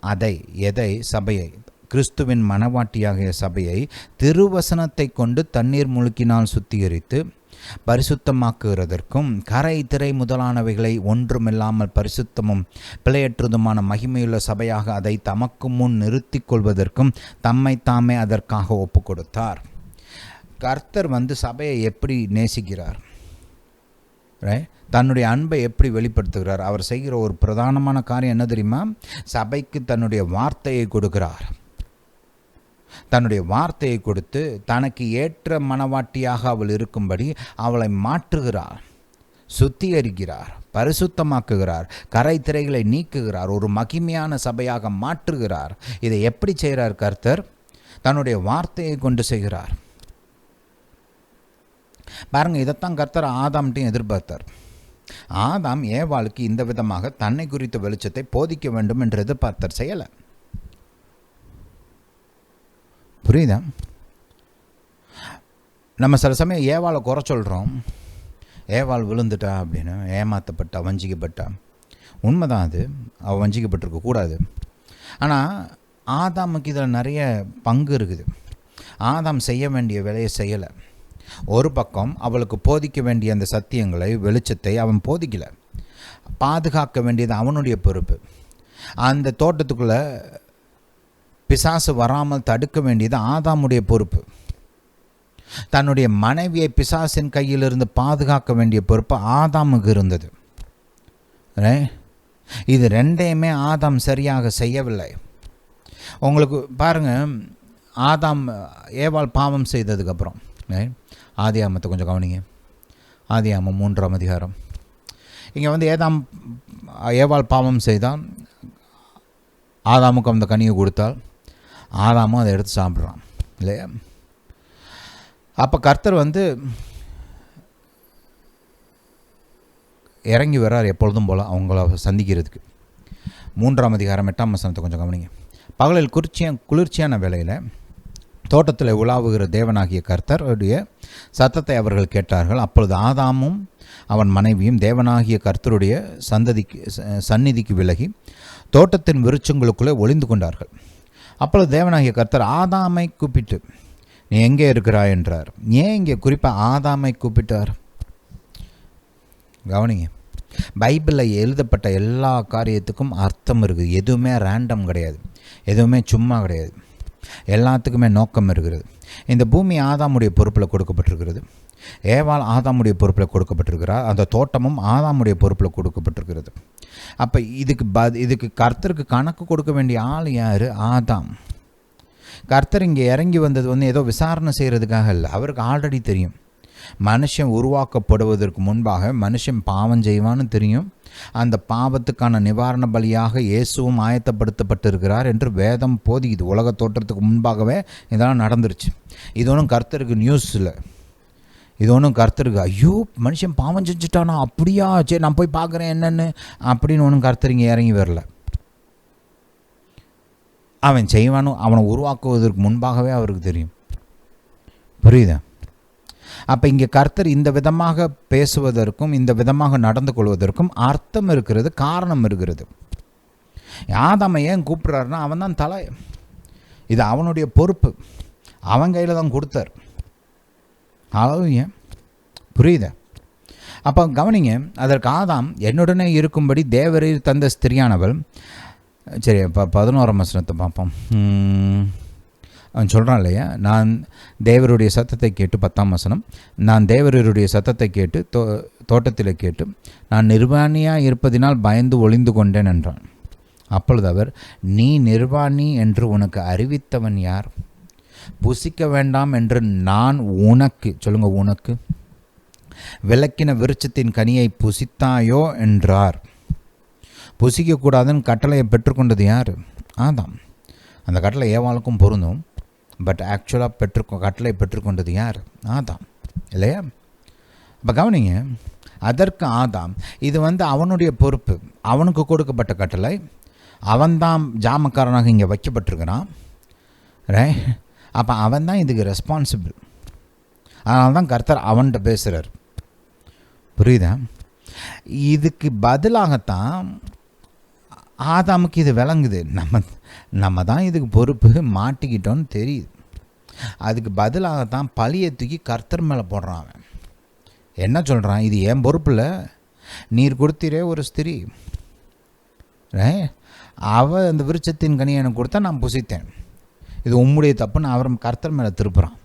எதை சபையை, கிறிஸ்துவின் மனவாட்டியாகிய சபையை திருவசனத்தை கொண்டு தண்ணீர் முழுக்கினால் சுத்திகரித்து பரிசுத்தமாக்குகிறதற்கும் கரை திரை முதலானவைகளை ஒன்றுமில்லாமல் பரிசுத்தமும் பிழையற்றதுமான மகிமையுள்ள சபையாக அதை தமக்கு முன் நிறுத்தி கொள்வதற்கும் தம்மை தாமே அதற்காக ஒப்பு கொடுத்தார். கர்த்தர் சபையை எப்படி நேசிக்கிறார், தன்னுடைய அன்பை எப்படி வெளிப்படுத்துகிறார்? அவர் செய்கிற ஒரு பிரதானமான காரியம் என்ன தெரியுமா? சபைக்கு தன்னுடைய வார்த்தையை கொடுக்கிறார். தன்னுடைய வார்த்தையை கொடுத்து தனக்கு ஏற்ற மனவாட்டியாக அவள் இருக்கும்படி அவளை மாற்றுகிறார், சுத்திகரிக்கிறார், பரிசுத்தமாக்குகிறார், கரை திரைகளை நீக்குகிறார், ஒரு மகிமையான சபையாக மாற்றுகிறார். இதை எப்படி செய்கிறார் கர்த்தர்? தன்னுடைய வார்த்தையை கொண்டு செய்கிறார். பாருங்க, இதைத்தான் கர்த்தர் ஆதாம்கிட்டையும் எதிர்பார்த்தார். ஆதாம் ஏவாளுக்கு இந்த விதமாக தன்னை குறித்த வெளிச்சத்தை போதிக்க வேண்டும் என்று எதிர்பார்த்தார், செய்யலை. புரியுதா? நம்ம சில சமயம் ஏவாளை குறை சொல்கிறோம், ஏவாள் விழுந்துட்டா அப்படின்னு, ஏமாற்றப்பட்டா, வஞ்சிக்கப்பட்டா. உண்மைதான், அது அவள் வஞ்சிக்கப்பட்டிருக்கக்கூடாது. ஆனால் ஆதாமுக்கு இதில் நிறைய பங்கு இருக்குது. ஆதாம் செய்ய வேண்டிய வேலையை செய்யலை. ஒரு பக்கம் அவளுக்கு போதிக்க வேண்டிய அந்த சத்தியங்களை, வெளிச்சத்தை அவன் போதிக்கலை. பாதுகாக்க வேண்டியது அவனுடைய பொறுப்பு. அந்த தோட்டத்துக்குள்ளே பிசாசு வராமல் தடுக்க வேண்டியது ஆதாமுடைய பொறுப்பு. தன்னுடைய மனைவியை பிசாசின் கையிலிருந்து பாதுகாக்க வேண்டிய பொறுப்பு ஆதாமுக்கு இருந்தது. இது ரெண்டையுமே ஆதாம் சரியாக செய்யவில்லை. உங்களுக்கு பாருங்கள், ஆதாம் ஏவாள் பாவம் செய்ததுக்கப்புறம் ஆதியாமத்தை கொஞ்சம் கவனிங்க. ஆதியாமம் 3ஆம் அதிகாரம். இங்கே ஏவாள் பாவம் செய்தால் ஆதாமுக்கு அந்த கனியை கொடுத்தால் ஆதாமும் அதை எடுத்து சாப்பிட்றான் இல்லையா? அப்போ கர்த்தர் இறங்கி வர்றார் எப்பொழுதும் போல் அவங்கள சந்திக்கிறதுக்கு. 3ஆம் அதிகாரம் 8ஆம் வசனத்தை கொஞ்சம் கவனிங்க. பகலில் குளிர்ச்சியான வேளையில் தோட்டத்தில் உலாவுகிற தேவனாகிய கர்த்தருடைய சத்தத்தை அவர்கள் கேட்டார்கள். அப்பொழுது ஆதாமும் அவன் மனைவியும் தேவனாகிய கர்த்தருடைய சந்நிதிக்கு விலகி தோட்டத்தின் விருட்சங்களுக்குள்ளே ஒளிந்து கொண்டார்கள். அப்பொழுது தேவனாகிய கர்த்தர் ஆதாமை கூப்பிட்டு, நீ எங்கே இருக்கிறாய் என்றார். ஏன் இங்கே குறிப்பாக ஆதாமை கூப்பிட்டார்? கவனிங்க, பைபிளில் எழுதப்பட்ட எல்லா காரியத்துக்கும் அர்த்தம் இருக்குது. எதுவுமே ரேண்டம் கிடையாது, எதுவுமே சும்மா கிடையாது. எல்லாத்துக்குமே நோக்கம் இருக்கிறது. இந்த பூமி ஆதாமுடைய பொறுப்பில் கொடுக்கப்பட்டிருக்கிறது. ஏவாள் ஆதாமுடைய பொறுப்பில் கொடுக்கப்பட்டிருக்கிறார். அந்த தோட்டமும் ஆதாமுடைய பொறுப்பில் கொடுக்கப்பட்டிருக்கிறது. அப்போ இதுக்கு கர்த்தருக்கு கணக்கு கொடுக்க வேண்டிய ஆள் யார்? ஆதாம். கர்த்தர் இங்கே இறங்கி வந்தது ஏதோ விசாரணை செய்கிறதுக்காக இல்லை. அவருக்கு ஆல்ரெடி தெரியும், மனுஷன் உருவாக்கப்படுவதற்கு முன்பாக மனுஷன் பாவம் செய்வான்னு தெரியும். அந்த பாவத்துக்கான நிவாரண பலியாக இயேசுவும் ஆயத்தப்படுத்தப்பட்டிருக்கிறார் என்று வேதம் போதிக்குது. உலக தோற்றத்துக்கு முன்பாகவே இதெல்லாம் நடந்துருச்சு. இது ஒன்றும் கர்த்தருக்கு நியூஸ் இல்லை. இது ஒன்றும் கர்த்தருக்கு ஐயோ மனுஷன் பாவம் செஞ்சுட்டானா, அப்படியா, சரி நான் போய் பார்க்குறேன் என்னென்னு அப்படின்னு ஒன்றும் கர்த்தர் இங்கே இறங்கி வரல. அவன் செய்வானும் அவனை உருவாக்குவதற்கு முன்பாகவே அவருக்கு தெரியும். புரியுதா? அப்போ இங்கே கர்த்தர் இந்த விதமாக பேசுவதற்கும் இந்த விதமாக நடந்து கொள்வதற்கும் அர்த்தம் இருக்கிறது, காரணம் இருக்கிறது. ஆதாமை ஏன் கூப்பிட்றாருன்னா அவன் தான் தலை. இது அவனுடைய பொறுப்பு, அவன் கையில் தான் கொடுத்தார். அளவுங்க, புரியுதா? அப்போ கவனிங்க, அதற்கு ஆதாம் என்னுடனே இருக்கும்படி தேவரீர் தந்த ஸ்திரியானவள். சரி, இப்போ 11ஆம் வசனத்தை பார்ப்போம். அவன் சொல்கிறான் இல்லையா, நான் தேவருடைய சத்தத்தை கேட்டு, 10ஆம் வசனம், நான் தேவருடைய சத்தத்தை கேட்டு தோட்டத்தில் கேட்டு நான் நிர்வாணியாக இருப்பதினால் பயந்து ஒளிந்து கொண்டேன் என்றான். அப்பொழுது அவர், நீ நிர்வாணி என்று உனக்கு அறிவித்தவன் யார்? புசிக்க வேண்டாம் என்று நான் உனக்கு, சொல்லுங்க, உனக்கு விலக்கின விருட்சத்தின் கனியை புசித்தாயோ என்றார். புசிக்கக்கூடாதுன்னு கட்டளையை பெற்றுக்கொண்டது யார்? ஆதாம். அந்த கட்டளை ஏவாளுக்கும் பொருந்தும். பட் ஆக்சுவலாக கட்டளை பெற்றுக்கொண்டது யார்? ஆதாம் இல்லையா? இப்போ கவனிங்க, அதற்கு ஆதாம், இது அவனுடைய பொறுப்பு, அவனுக்கு கொடுக்கப்பட்ட கட்டளை, அவன்தான் ஜாமக்காரனாக இங்கே வைக்கப்பட்டிருக்கிறான், ரைட்? அப்போ அவன் தான் இதுக்கு ரெஸ்பான்சிபிள். அதனால தான் கர்த்தர் அவன்கிட்ட பேசுகிறார். புரியுதா? இதுக்கு பதிலாகத்தான் ஆதாமுக்கு இது விளங்குது, நம்ம தான் இதுக்கு பொறுப்பு, மாட்டிக்கிட்டோன்னு தெரியுது. அதுக்கு பதிலாகத்தான் பழியை தூக்கி கர்த்தர் மேலே போடுறான். அவன் என்ன சொல்கிறான்? இது என் பொறுப்பில், நீர் கொடுத்தீரே ஒரு ஸ்திரீ, அவள் அந்த விருட்சத்தின் கனியை எனக்கு கொடுத்தா நான் புசித்தேன், இது உம்முடைய தப்புன்னு அவர் கர்த்தர் மேலே திருப்புறான்.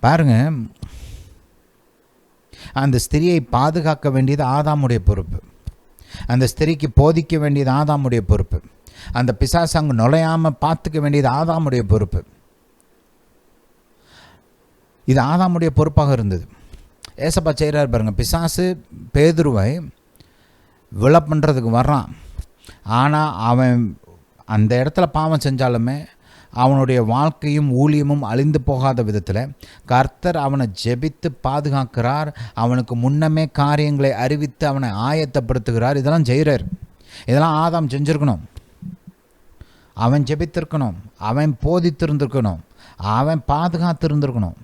பாருங்க, அந்த ஸ்திரியை பாதுகாக்க வேண்டியது ஆதாமுடைய பொறுப்பு, அந்த ஸ்திரிக்கு போதிக்க வேண்டியது ஆதாமுடைய பொறுப்பு, அந்த பிசாசு அங்கே நுழையாமல் பார்த்துக்க வேண்டியது ஆதாமுடைய பொறுப்பு. இது ஆதாமுடைய பொறுப்பாக இருந்தது. ஏசப்பா செய்கிறார் பாருங்க, பிசாசு பேதுருவை விழ பண்ணுறதுக்கு வர்றான். ஆனால் அவன் அந்த இடத்துல பாவம் செஞ்சாலுமே அவனுடைய வாழ்க்கையும் ஊழியமும் அழிந்து போகாத விதத்தில் கர்த்தர் அவனை ஜெபித்து பாதுகாக்கிறார். அவனுக்கு முன்னமே காரியங்களை அறிவித்து அவனை ஆயத்தப்படுத்துகிறார். இதெல்லாம் செய்கிறார். இதெல்லாம் ஆதாம் செஞ்சுருக்கணும். அவன் ஜெபித்திருக்கணும், அவன் போதித்திருந்திருக்கணும், அவன் பாதுகாத்திருந்திருக்கணும்.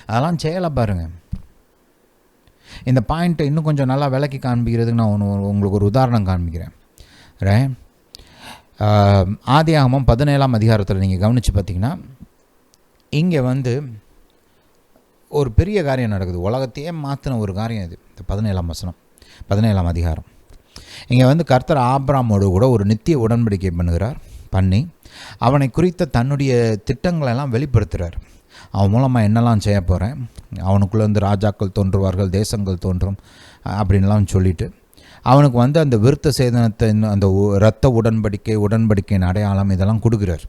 அதெல்லாம் செய்யலை பாருங்க. இந்த பாயிண்ட்டை இன்னும் கொஞ்சம் நல்லா விளக்கி காண்பிக்கிறதுக்கு நான் உங்களுக்கு ஒரு உதாரணம் காண்பிக்கிறேன். ரைட்? ஆதியாகமம் 17ஆம் அதிகாரத்தில் நீங்கள் கவனித்து பார்த்தீங்கன்னா, இங்கே ஒரு பெரிய காரியம் நடக்குது. உலகத்தையே மாற்றின ஒரு காரியம் இது. இந்த 17ஆம் வசனம், 17ஆம் அதிகாரம். இங்கே கர்த்தர் ஆபிரகாமோடு கூட ஒரு நித்திய உடன்படிக்கை பண்ணி அவனை குறித்த தன்னுடைய திட்டங்களெல்லாம் வெளிப்படுத்துகிறார். அவன் மூலமாக என்னெல்லாம் செய்ய போகிறேன், அவனுக்குள்ளே ராஜாக்கள் தோன்றுவார்கள், தேசங்கள் தோன்றும் அப்படின்லாம் சொல்லிவிட்டு அவனுக்கு அந்த விருத்த சேதனத்தை, அந்த இரத்த உடன்படிக்கையின் அடையாளம் இதெல்லாம் கொடுக்குறார்.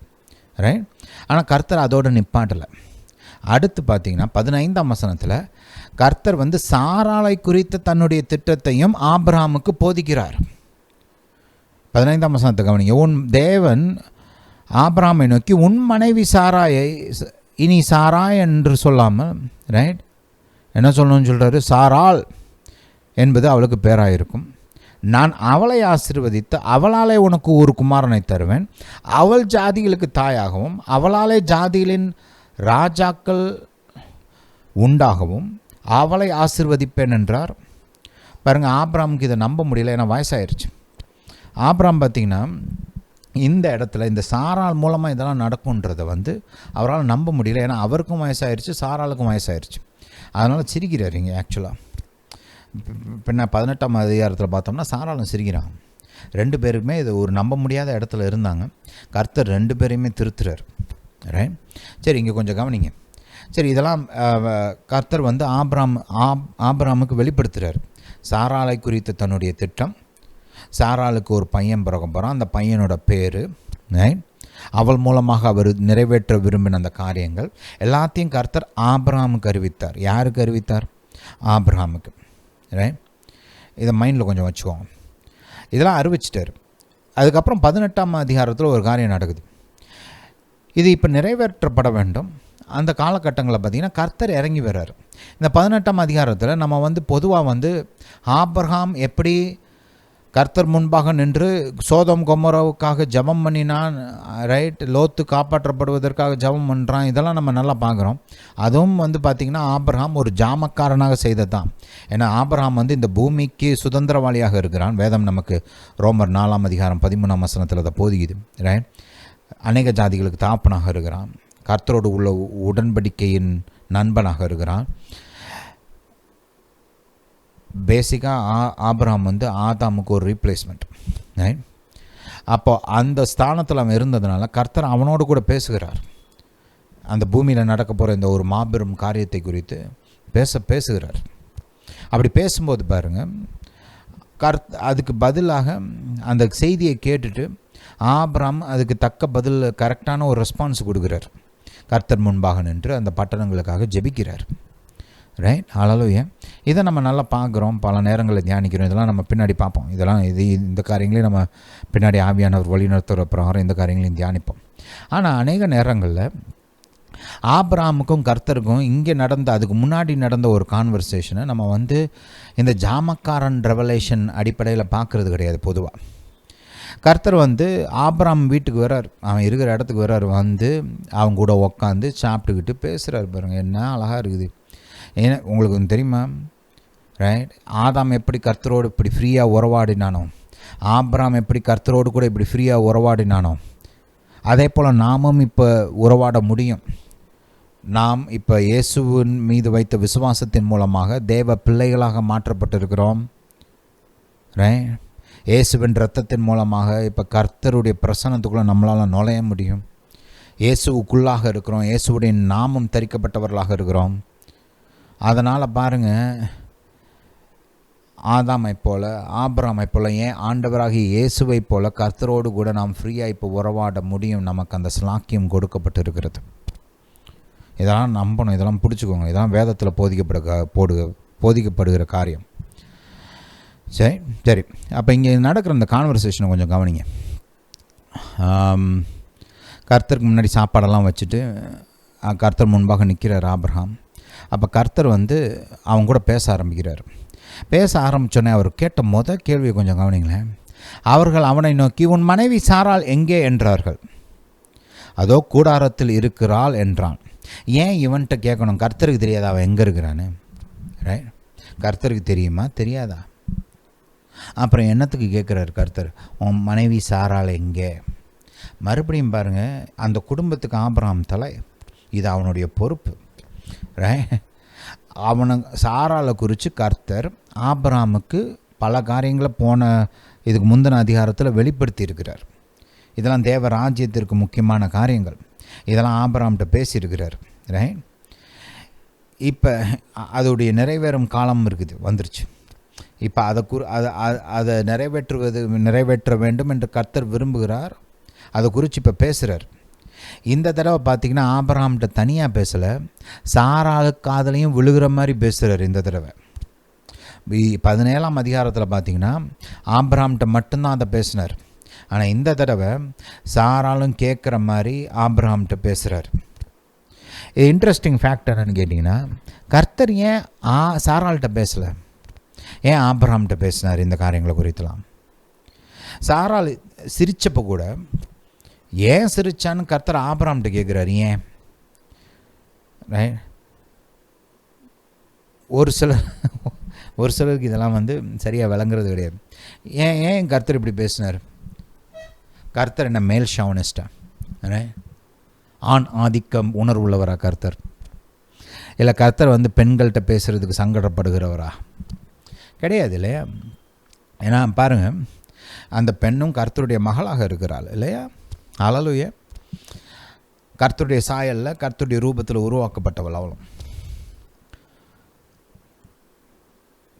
ரைட்? ஆனால் கர்த்தர் அதோடு நிப்பாட்டலை. அடுத்து பார்த்தீங்கன்னா 15ஆம் வசனத்தில் கர்த்தர் சாராளை குறித்த தன்னுடைய திட்டத்தையும் ஆபிரகாமுக்கு போதிக்கிறார். 15ஆம் வசனத்தை கவனிங்க. உன் தேவன் ஆபிரகாமை நோக்கி, உன் மனைவி சாராயை இனி சாராய் என்று சொல்லாமல், ரைட், என்ன சொல்லணும்னு சொல்கிறாரு? சாராள் என்பது அவளுக்கு பேராயிருக்கும். நான் அவளை ஆசீர்வதித்து அவளாலே உனக்கு ஒரு குமாரனை தருவேன், அவள் ஜாதிகளுக்கு தாயாகவும் அவளாலே ஜாதிகளின் ராஜாக்கள் உண்டாகவும் அவளை ஆசீர்வதிப்பேன் என்றார். பாருங்கள், ஆபிரகாமுக்கு இதை நம்ப முடியல, ஏன்னா வயசாயிருச்சு. ஆபிரகாம் பார்த்திங்கன்னா இந்த இடத்துல இந்த சாராள் மூலமாக இதெல்லாம் நடக்கும்ன்றதை அவரால் நம்ப முடியல. ஏன்னா அவருக்கும் வயசாயிருச்சு, சாராளுக்கும் வயசாயிருச்சு. அதனால் சிரிக்கிறார் இங்கே. ஆக்சுவலாக பின்ன 18ஆம் அதிகாரத்தில் பார்த்தோம்னா சாராளும் சிரிக்கிறான். 2 பேருக்குமே இது ஒரு நம்ப முடியாத இடத்துல இருந்தாங்க. கர்த்தர் 2 பேரையுமே திருத்துறார். ரைட்? சரி, இங்கே கொஞ்சம் கவனிங்க. சரி, இதெல்லாம் கர்த்தர் ஆபிரகாமுக்கு வெளிப்படுத்துகிறார். சாராளை குறித்த தன்னுடைய திட்டம், சாராளுக்கு ஒரு பையன் பிறக்க போகிறான், அந்த பையனோட பேர், ரைட், அவள் மூலமாக அவர் நிறைவேற்ற விரும்பின அந்த காரியங்கள் எல்லாத்தையும் கர்த்தர் ஆபிரகாமுக்கு அறிவித்தார். யாருக்கு அறிவித்தார்? ஆபிரகாமுக்கு. ரைட்? இதை மைண்டில் கொஞ்சம் வச்சுக்கோங்க. இதெல்லாம் அறிவிச்சிட்டார். அதுக்கப்புறம் 18ஆம் அதிகாரத்தில் ஒரு காரியம் நடக்குது. இது இப்போ நிறைவேற்றப்பட வேண்டும். அந்த காலகட்டங்களில் பார்த்திங்கன்னா கர்த்தர் இறங்கி வர்றார். இந்த 18ஆம் அதிகாரத்தில் நம்ம பொதுவாக ஆபிரகாம் எப்படி கர்த்தர் முன்பாக நின்று சோதம் கொமோராவுக்காக ஜெபம் பண்ணினான், ரைட், லோத்து காப்பாற்றப்படுவதற்காக ஜெபம் பண்ணுறான், இதெல்லாம் நம்ம நல்லா பார்க்குறோம். அதுவும் பார்த்திங்கன்னா ஆபிரகாம் ஒரு ஜாமக்காரனாக செய்ததான். ஏன்னா ஆபிரகாம் இந்த பூமிக்கு சுதந்திரவாளியாக இருக்கிறான். வேதம் நமக்கு ரோமர் 4ஆம் அதிகாரம் 13ஆம் வசனத்தில் அதை போதிக்குது. ரைட்? அநேக ஜாதிகளுக்கு தாப்பனாக இருக்கிறான், கர்த்தரோடு உள்ள உடன்படிக்கையின் நண்பனாக இருக்கிறான். பேசிக்காக ஆபிரகாம் ஆதாமுக்கு ஒரு ரீப்ளேஸ்மெண்ட். ரைட்? அப்போ அந்த ஸ்தானத்தில் அவன் இருந்ததுனால கர்த்தர் அவனோடு கூட பேசுகிறார். அந்த பூமியில் நடக்க போகிற இந்த ஒரு மாபெரும் காரியத்தை குறித்து பேசுகிறார். அப்படி பேசும்போது பாருங்கள், அதுக்கு பதிலாக அந்த செய்தியை கேட்டுட்டு ஆபிரகாம் அதுக்கு தக்க பதில், கரெக்டான ஒரு ரெஸ்பான்ஸ் கொடுக்குறார். கர்த்தர் முன்பாக நின்று அந்த பட்டணங்களுக்காக ஜெபிக்கிறார். ரைட்? ஹல்லேலூயா. இதை நம்ம நல்லா பார்க்குறோம், பல நேரங்களில் தியானிக்கிறோம். இதெல்லாம் நம்ம பின்னாடி பார்ப்போம். இந்த காரியங்களையும் நம்ம பின்னாடி ஆவியானவர் வழிநடத்துகிற பிரகாரம் இந்த காரியங்களையும் தியானிப்போம். ஆனால் அநேக நேரங்களில் ஆபிரகாமுக்கும் கர்த்தருக்கும் இங்கே அதுக்கு முன்னாடி நடந்த ஒரு கான்வர்சேஷனை நம்ம வந்து இந்த ஜாமக்காரன் ரெவலேஷன் அடிப்படையில் பார்க்குறது கிடையாது. பொதுவாக கர்த்தர் வந்து ஆபிரகாம் வீட்டுக்கு வர்றார், அவன் இருக்கிற இடத்துக்கு வர்றார், வந்து அவங்க கூட உக்காந்து சாப்பிட்டுக்கிட்டு பேசுகிறார். பாருங்கள் என்ன அழகாக இருக்குது. ஏன்னா உங்களுக்கு தெரியுமா, ரைட்? ஆதாம் எப்படி கர்த்தரோடு இப்படி ஃப்ரீயாக உறவாடினானோ, ஆபிரகாம் எப்படி கர்த்தரோடு கூட இப்படி ஃப்ரீயாக உறவாடினானோ, அதே போல் நாமும் இப்போ உறவாட முடியும். நாம் இப்போ இயேசுவின் மீது வைத்த விசுவாசத்தின் மூலமாக தேவ பிள்ளைகளாக மாற்றப்பட்டிருக்கிறோம். ரைட்? இயேசுவின் இரத்தத்தின் மூலமாக இப்போ கர்த்தருடைய பிரசன்னத்துக்குள்ளே நம்மளால் நுழைய முடியும். இயேசுவுக்குள்ளாக இருக்கிறோம், இயேசுவுடைய நாமம் தரிக்கப்பட்டவர்களாக இருக்கிறோம். அதனால் பாருங்கள், ஆதாமை போல் ஆபிரகாமை போல், ஏன் ஆண்டவராகிய இயேசுவை போல் கர்த்தரோடு கூட நாம் ஃப்ரீயாக இப்போ உறவாட முடியும். நமக்கு அந்த ஸ்லாக்கியம் கொடுக்கப்பட்டு இருக்கிறது. இதெல்லாம் நம்பணும், இதெல்லாம் பிடிச்சிக்கோங்க. இதெல்லாம் வேதத்தில் போதிக்கப்படுகிற காரியம். சரி. அப்போ இங்கே நடக்கிற இந்த கான்வர்சேஷனை கொஞ்சம் கவனிங்க. கர்த்தருக்கு முன்னாடி சாப்பாடெல்லாம் வச்சுட்டு கர்த்தர் முன்பாக நிற்கிறார் ஆபிரகாம். அப்போ கர்த்தர் வந்து அவங்க கூட பேச ஆரம்பிக்கிறார். பேச ஆரம்பித்தோடனே அவர் கேட்ட கேள்வியை கொஞ்சம் கவனிங்களேன். அவர்கள் அவனை நோக்கி, உன் மனைவி சாராள் எங்கே என்றார்கள். அதோ கூடாரத்தில் இருக்கிறாள் என்றான். ஏன் இவன்கிட்ட கேட்கணும்? கர்த்தருக்கு தெரியாதா அவன் எங்கே இருக்கிறான்னு? ரைட்? கர்த்தருக்கு தெரியுமா? தெரியாதா? அப்புறம் என்னத்துக்கு கேட்குறாரு கர்த்தர், உன் மனைவி சாராள் எங்கே? மறுபடியும் பாருங்கள், அந்த குடும்பத்துக்கு ஆபிரகாம் தலை, இது அவனுடைய பொறுப்பு. ரைட்? அவனை சாராளை குறித்து கர்த்தர் ஆபிரகாமுக்கு பல காரியங்களை இதுக்கு முந்தின அதிகாரத்தில் வெளிப்படுத்தி இருக்கிறார். இதெல்லாம் தேவ ராஜ்யத்திற்கு முக்கியமான காரியங்கள். இதெல்லாம் ஆபிரகாம்கிட்ட பேசியிருக்கிறார். ரைட்? இப்போ அதோடைய நிறைவேறும் காலம் வந்துருச்சு. இப்போ அதை நிறைவேற்ற வேண்டும் என்று கர்த்தர் விரும்புகிறார். அதை குறித்து இப்போ பேசுகிறார். இந்த தடவை பார்த்திங்கன்னா ஆபிரகாம்கிட்ட தனியாக பேசலை, சாராளுக்கு காதலையும் விழுகிற மாதிரி பேசுகிறார். இந்த தடவை 17ஆம் அதிகாரத்தில் பார்த்திங்கன்னா ஆபிரகாம்கிட்ட மட்டும்தான் அதை பேசினார். ஆனால் இந்த தடவை சாராளும் கேட்குற மாதிரி ஆபிரகாம்கிட்ட பேசுகிறார். இது இன்ட்ரெஸ்டிங் ஃபேக்ட் என்னன்னு கேட்டிங்கன்னா, கர்த்தர் ஏன் சாராள்கிட்ட பேசலை, ஏன் ஆபிரகாம்கிட்ட பேசினார் இந்த காரியங்களை குறித்தலாம்? சாராள் சிரித்தப்போ கூட ஏன் சிரிச்சான்னு கர்த்தர் ஆபிரகாம்கிட்ட கேட்குறாரு. ஏன்? ரைட்? ஒரு சிலருக்கு இதெல்லாம் சரியாக விளங்குறது கிடையாது. ஏன் கர்த்தர் இப்படி பேசினார்? கர்த்தர் என்ன மேல் ஷாவனிஸ்டா? ஆண் ஆதிக்கம் உணர்வு உள்ளவரா கர்த்தர்? இல்லை கர்த்தர் பெண்கள்கிட்ட பேசுகிறதுக்கு சங்கடப்படுகிறவரா? கிடையாது இல்லையா? ஏன்னா பாருங்கள், அந்த பெண்ணும் கர்த்தருடைய மகளாக இருக்கிறாள் இல்லையா? ஹல்லேலூயா. கர்த்தருடைய சாயலில் கர்த்தருடைய ரூபத்தில் உருவாக்கப்பட்டவள் அவளும்.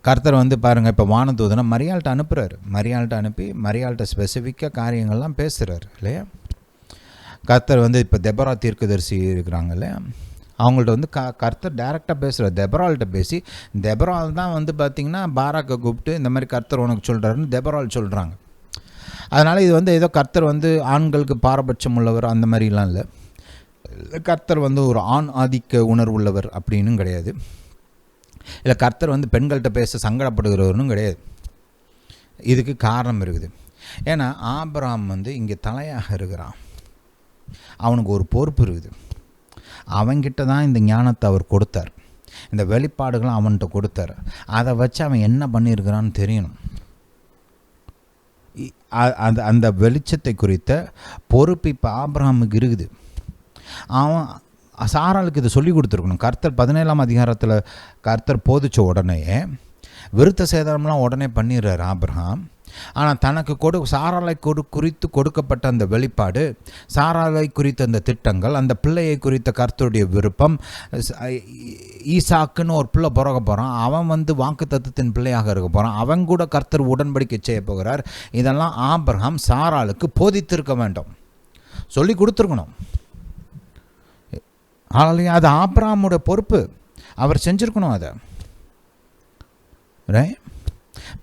கர்த்தர் பாருங்கள், இப்போ வானதூதனை மரியாள்கிட்ட அனுப்புகிறார். மரியாள்கிட்ட அனுப்பி மரியாள்கிட்ட ஸ்பெசிஃபிக்காக காரியங்கள்லாம் பேசுகிறார் இல்லையா? கர்த்தர் இப்போ தெபரா தீர்க்கதரிசி இருக்கிறாங்க இல்லையா? அவங்கள்ட்ட கர்த்தர் டைரெக்டாக பேசுகிறார். தெபரால்கிட்ட பேசி, தெபரால் தான் பார்த்திங்கன்னா பாராக்கை கூப்பிட்டு இந்த மாதிரி கர்த்தர் உனக்கு சொல்கிறாருன்னு தெபரால் சொல்கிறாங்க. அதனால் இது ஏதோ கர்த்தர் ஆண்களுக்கு பாரபட்சம் உள்ளவர் அந்த மாதிரிலாம் இல்லை. கர்த்தர் ஒரு ஆண் ஆதிக்க உணர்வு உள்ளவர் அப்படின்னும் கிடையாது. இல்லை கர்த்தர் பெண்கள்கிட்ட பேச சங்கடப்படுகிறவர்னும் கிடையாது. இதுக்கு காரணம் இருக்குது. ஏன்னா ஆபிரகாம் இங்கே தலையாக இருக்கிறான். அவனுக்கு ஒரு பொறுப்பு இருக்குது. அவன்கிட்ட தான் இந்த ஞானத்தை அவர் கொடுத்தார், இந்த வெளிப்பாடுகளும் அவன்கிட்ட கொடுத்தார். அதை வச்சு அவன் என்ன பண்ணியிருக்கிறான்னு தெரியணும். அந்த வெளிச்சத்தை குறித்த பொறுப்பு இப்போ ஆபிரகாமுக்கு இருக்குது. அவன் சாராளுக்கு இதை சொல்லி கொடுத்துருக்கணும். கர்த்தர் 17ஆம் அதிகாரத்தில் கர்த்தர் போதிச்ச உடனே விருத்த சேதனம்லாம் உடனே பண்ணிடுறார் ஆபிரகாம். ஆனால் தனக்கு சாராளை குறித்து கொடுக்கப்பட்ட அந்த வெளிப்பாடு, சாராளை குறித்த அந்த திட்டங்கள், அந்த பிள்ளையை குறித்த கர்த்தருடைய விருப்பம், ஈசாக்குன்னு ஒரு பிள்ளை பிறக்க போகிறான், அவன் வாக்குத்தத்தத்தின் பிள்ளையாக இருக்க போகிறான், அவன் கூட கர்த்தர் உடன்படிக்கை செய்ய போகிறார். இதெல்லாம் ஆபிரகாம் சாராளுக்கு போதித்திருக்க வேண்டும், சொல்லி கொடுத்துருக்கணும். அது ஆபிரகாமுடைய பொறுப்பு, அவர் செஞ்சுருக்கணும் அதை.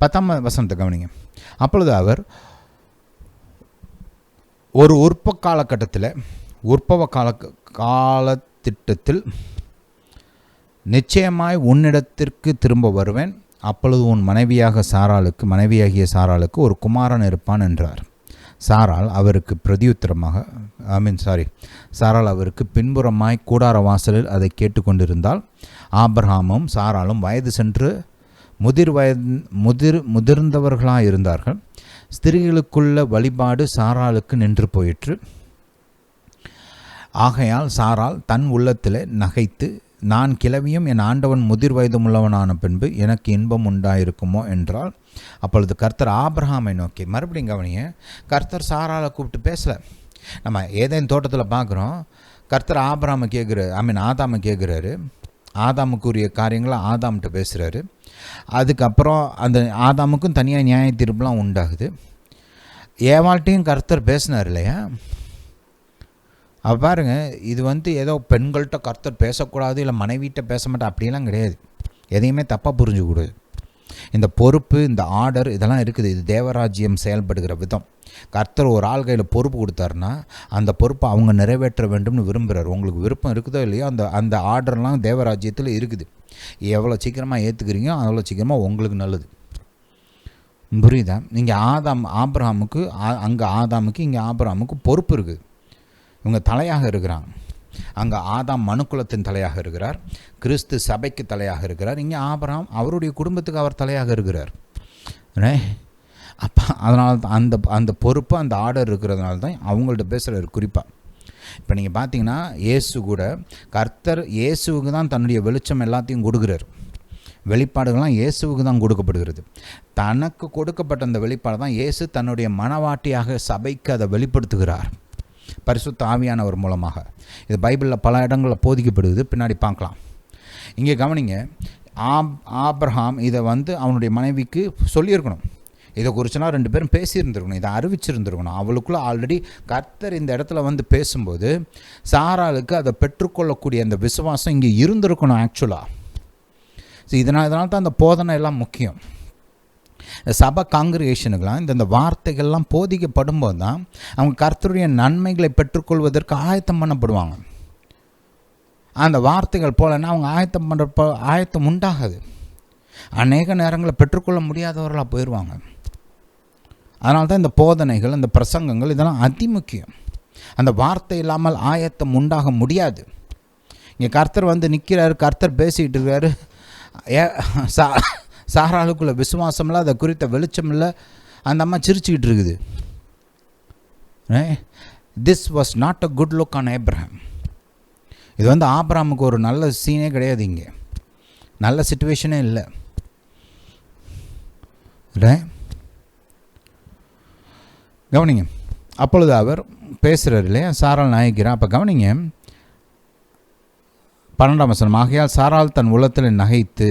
10ஆம் வசனத்தை கவனிங்க. அப்பொழுது அவர் ஒரு உற்பவ காலத்தில் திட்டத்தில் நிச்சயமாய் உன்னிடத்திற்கு திரும்ப வருவேன், அப்பொழுது உன் மனைவியாகிய சாராளுக்கு ஒரு குமாரன் இருப்பான் என்றார். சாராள் அவருக்கு பிரதியுத்தரமாக சாராள் அவருக்கு பின்புறமாய் கூடார வாசலில் அதை கேட்டுக்கொண்டிருந்தால், ஆபிரகாமும் சாராளும் வயது சென்று முதிர்ந்தவர்களாயிருந்தார்கள். ஸ்திரீகளுக்குள்ள வழிபாடு சாராளுக்கு நின்று போயிற்று. ஆகையால் சாராள் தன் உள்ளத்திலே நகைத்து, நான் கிழவியும் என் ஆண்டவன் முதிர் வயதுமுள்ளவனான பின்பு எனக்கு இன்பம் உண்டாயிருக்குமோ என்றால், அப்பொழுது கர்த்தர் ஆபிரகாமை நோக்கி, மறுபடியும் கவனிங்க, கர்த்தர் சாராளை கூப்பிட்டு பேசலை. நம்ம ஏதேன் தோட்டத்தில் பார்க்குறோம், கர்த்தர் ஆபிரகாமை ஆதாமை கேட்குறாரு, ஆதாமுக்குரிய காரியங்களை ஆதாம்கிட்ட பேசுகிறாரு. அதுக்கப்புறம் அந்த ஆதாமுக்கும் தனியாக நியாய தீர்ப்புலாம் உண்டாகுது. ஏவாள்கிட்டையும் கர்த்தர் பேசினார் இல்லையா? அப்போ பாருங்க, இது ஏதோ பெண்கள்கிட்ட கர்த்தர் பேசக்கூடாது, இல்லை மனைவிட்ட பேச மாட்டேன் அப்படிலாம் கிடையாது. எதையுமே தப்பாக புரிஞ்சுக்கூடாது. இந்த பொறுப்பு, இந்த ஆர்டர் இதெல்லாம் இருக்குது. இது தேவராஜ்யம் செயல்படுகிற விதம். கர்த்தர் ஒரு ஆள் கையில் பொறுப்பு கொடுத்தாருன்னா அந்த பொறுப்பை அவங்க நிறைவேற்ற வேண்டும்னு விரும்புகிறார். உங்களுக்கு விருப்பம் இருக்குதோ இல்லையோ, அந்த ஆர்டர்லாம் தேவராஜ்யத்தில் இருக்குது. எவ்வளோ சீக்கிரமாக ஏற்றுக்கிறீங்களோ அவ்வளோ சீக்கிரமாக உங்களுக்கு நல்லது. புரியுதா? நீங்கள் ஆபிரகாமுக்கு அங்கே ஆதாமுக்கு, இங்கே ஆபிரகாமுக்கு பொறுப்பு இருக்குது. இவங்க தலையாக இருக்கிறாங்க. அங்கே ஆதாம் மனுக்குலத்தின் தலையாக இருக்கிறார், கிறிஸ்து சபைக்கு தலையாக இருக்கிறார். இங்கே ஆபிரகாம் அவருடைய குடும்பத்துக்கு அவர் தலையாக இருக்கிறார். அப்போ அதனால அந்த பொறுப்பு, அந்த ஆர்டர் இருக்கிறதுனால தான் அவங்கள்ட்ட பேசுகிறார். குறிப்பாக இப்போ நீங்கள் பார்த்தீங்கன்னா, கர்த்தர் இயேசுவுக்கு தான் தன்னுடைய வெளிச்சம் எல்லாத்தையும் கொடுக்குறார். வெளிப்பாடுகள்லாம் இயேசுவுக்கு தான் கொடுக்கப்படுகிறது. தனக்கு கொடுக்கப்பட்ட அந்த வெளிப்பாடு தான் இயேசு தன்னுடைய மனவாட்டியாக சபைக்கு அதை வெளிப்படுத்துகிறார், பரிசுத்த ஆவியானவர் மூலமாக. இது பைபிளில் பல இடங்களில் போதிக்கப்படுது, பின்னாடி பார்க்கலாம். இங்கே கவனிங்க, ஆபிரகாம் இதை அவனுடைய மனைவிக்கு சொல்லியிருக்கணும். இதை குறிச்சுனா 2 பேரும் பேசியிருந்துருக்கணும், இதை அறிவிச்சிருந்துருக்கணும். அவளுக்குள்ளே ஆல்ரெடி கர்த்தர் இந்த இடத்துல பேசும்போது சாராளுக்கு அதை பெற்றுக்கொள்ளக்கூடிய அந்த விசுவாசம் இங்கே இருந்திருக்கணும் ஆக்சுவலாக. இதனால தான் அந்த போதனை எல்லாம் முக்கியம். சபை காங்கிரிகேஷனுக்கெல்லாம் இந்த வார்த்தைகள்லாம் போதிக்கப்படும் போது தான் அவங்க கர்த்தருடைய நன்மைகளை பெற்றுக்கொள்வதற்கு ஆயத்தம் பண்ணப்படுவாங்க. அந்த வார்த்தைகள் போலன்னா அவங்க ஆயத்தம் உண்டாகாது. அநேக நேரங்களில் பெற்றுக்கொள்ள முடியாதவர்களாக போயிடுவாங்க. அதனால தான் இந்த போதனைகள், இந்த பிரசங்கங்கள் இதெல்லாம் அதிமுக்கியம். அந்த வார்த்தை இல்லாமல் ஆயத்தம் உண்டாக முடியாது. இங்கே கர்த்தர் நிற்கிறாரு, கர்த்தர் பேசிகிட்டு இருக்காரு. சாராளுக்குள்ள விசுவாசம் இல்லை, அதை குறித்த வெளிச்சம் இல்லை. அந்த அம்மா சிரிச்சுக்கிட்டு இருக்குது. This was not a good look on Abraham. இது ஆபிரகாமுக்கு ஒரு நல்ல சீனே கிடையாது, இங்கே நல்ல சிச்சுவேஷனே இல்லை. கவனிங்க, அப்பொழுது அவர் பேசுகிறார் இல்லையா, சாராள் நகைக்கிறான். அப்போ கவனிங்க 12ஆம் வசனம், ஆகையால் சாராள் தன் உள்ளத்தில் நகைத்து.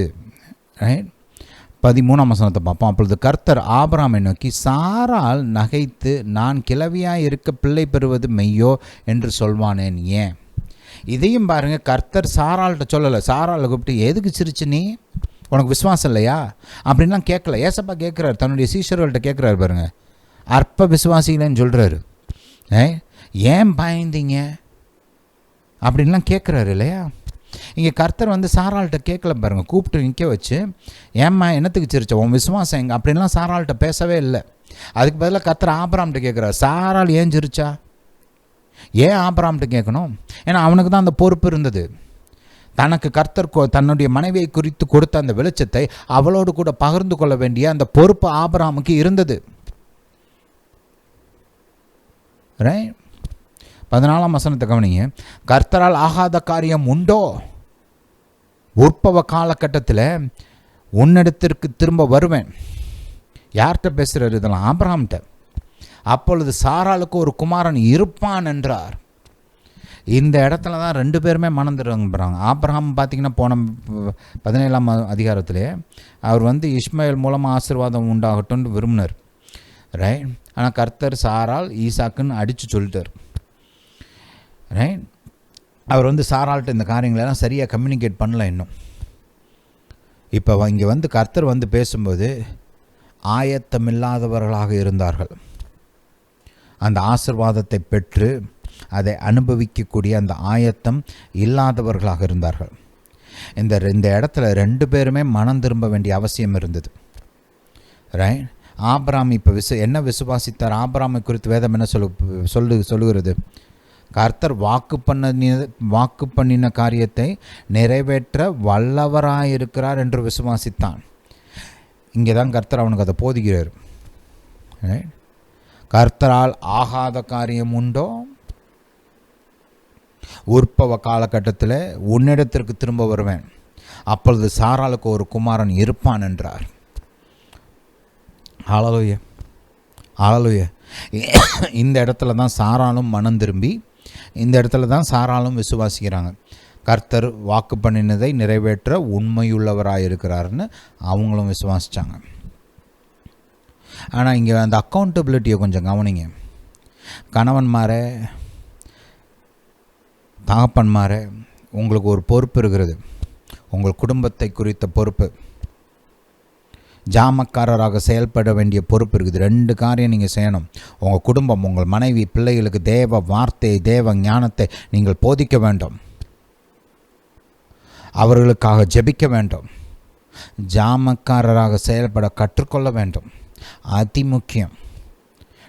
13ஆம் வசனத்தை பார்ப்போம். அப்பொழுது கர்த்தர் ஆபிரகாமை நோக்கி, சாராள் நகைத்து நான் கிழவியாய் இருக்க பிள்ளை பெறுவது மெய்யோ என்று சொல்வானேன். ஏன்? இதையும் பாருங்கள், கர்த்தர் சாராள்கிட்ட சொல்லலை. சாராளை கூப்பிட்டு, எதுக்கு சிரிச்சு நீ, உனக்கு விசுவாசம் இல்லையா அப்படின்லாம் கேட்கல. ஏசப்பா கேட்குறாரு, தன்னுடைய சீஷர்கள்ட்ட கேட்குறாரு பாருங்க, அற்ப விசுவாசிகளேன்னு சொல்கிறாரு. ஏன் பயந்தீங்க அப்படின்லாம் கேட்குறாரு இல்லையா? இங்கே கர்த்தர் சாராள்கிட்ட கேட்கல பாருங்க, கூப்பிட்டு நிற்க வச்சு, ஏம்மா என்னத்துக்கு சிரிச்ச, உன் விசுவாசம் எங்க அப்படின்லாம் சாராள்கிட்ட பேசவே இல்லை. அதுக்கு பதிலாக கர்த்தர் ஆபிரகாம்கிட்ட கேட்குறாரு, சாராள் ஏன் சிரிச்சா? ஏன் ஆபிரகாம்கிட்ட கேட்கணும்? ஏன்னா அவனுக்கு தான் அந்த பொறுப்பு இருந்தது. தனக்கு கர்த்தர் தன்னுடைய மனைவியை குறித்து கொடுத்த அந்த வெளிச்சத்தை அவளோடு கூட பகிர்ந்து கொள்ள வேண்டிய அந்த பொறுப்பு ஆபிரகாமுக்கு இருந்தது. 14ஆம் வசனத்தை கவனிங்க, கர்த்தரால் ஆகாத காரியம் உண்டோ? உற்பவ காலகட்டத்தில் உன்னிடத்திற்கு திரும்ப வருவேன். யார்கிட்ட பேசுகிறார் இதெல்லாம்? ஆபிரகாம்கிட்ட. அப்பொழுது சாராளுக்கு ஒரு குமாரன் இருப்பான் என்றார். இந்த இடத்துல தான் 2 பேருமே மனம் திரும்புகிறாங்க. ஆபிரகாம் பார்த்திங்கன்னா போன 17ஆம் அதிகாரத்திலே அவர் இஸ்மாயில் மூலமாக ஆசீர்வாதம் உண்டாகட்டும்னு விரும்பினார். ஆனால் கர்த்தர் சாராள் ஈசாக்குன்னு அடித்து சொல்லிட்டார். அவர் சாராள்கிட்ட இந்த காரியங்களெல்லாம் சரியாக கம்யூனிகேட் பண்ணல இன்னும். இப்போ இங்கே கர்த்தர் பேசும்போது ஆயத்தமில்லாதவர்களாக இருந்தார்கள். அந்த ஆசீர்வாதத்தை பெற்று அதை அனுபவிக்கக்கூடிய அந்த ஆயத்தம் இல்லாதவர்களாக இருந்தார்கள். இந்த இடத்துல 2 பேருமே மனம் திரும்ப வேண்டிய அவசியம் இருந்தது. ரைட்? ஆபிரகாம் இப்போ என்ன விசுவாசித்தார்? ஆபிரகாமை குறித்து வேதம் என்ன சொல்லுகிறது? கர்த்தர் வாக்கு பண்ணின காரியத்தை நிறைவேற்ற வல்லவராயிருக்கிறார் என்று விசுவாசித்தான். இங்கே தான் கர்த்தர் அவனுக்கு அதை போதிக்கிறார். கர்த்தரால் ஆகாத காரியம் உண்டோ? உற்பவ காலகட்டத்தில் உன்னிடத்திற்கு திரும்ப வருவேன், அப்பொழுது சாராளுக்கு ஒரு குமாரன் இருப்பான் என்றார். ஹல்லேலூயா, ஹல்லேலூயா. இந்த இடத்துல தான் சாராளும் மனம் திரும்பி, இந்த இடத்துல தான் சாராளும் விசுவாசிக்கிறாங்க. கர்த்தர் வாக்கு பண்ணினதை நிறைவேற்ற உண்மையுள்ளவராக இருக்கிறாருன்னு அவங்களும் விசுவாசித்தாங்க. ஆனால் இங்கே அந்த அக்கௌண்டபிலிட்டியை கொஞ்சம் கவனிங்க. கணவன்மாரே, தகப்பன்மாரே, உங்களுக்கு ஒரு பொறுப்பு இருக்கிறது. உங்கள் குடும்பத்தை குறித்த பொறுப்பு, ஜாமக்காரராக செயல்பட வேண்டிய பொறுப்பு இருக்குது. 2 காரியம் நீங்கள் செய்யணும். உங்கள் குடும்பம், உங்கள் மனைவி, பிள்ளைகளுக்கு தேவ வார்த்தையை, தேவ ஞானத்தை நீங்கள் போதிக்க வேண்டும். அவர்களுக்காக ஜெபிக்க வேண்டும். ஜாமக்காரராக செயல்பட கற்றுக்கொள்ள வேண்டும். அதி முக்கியம்.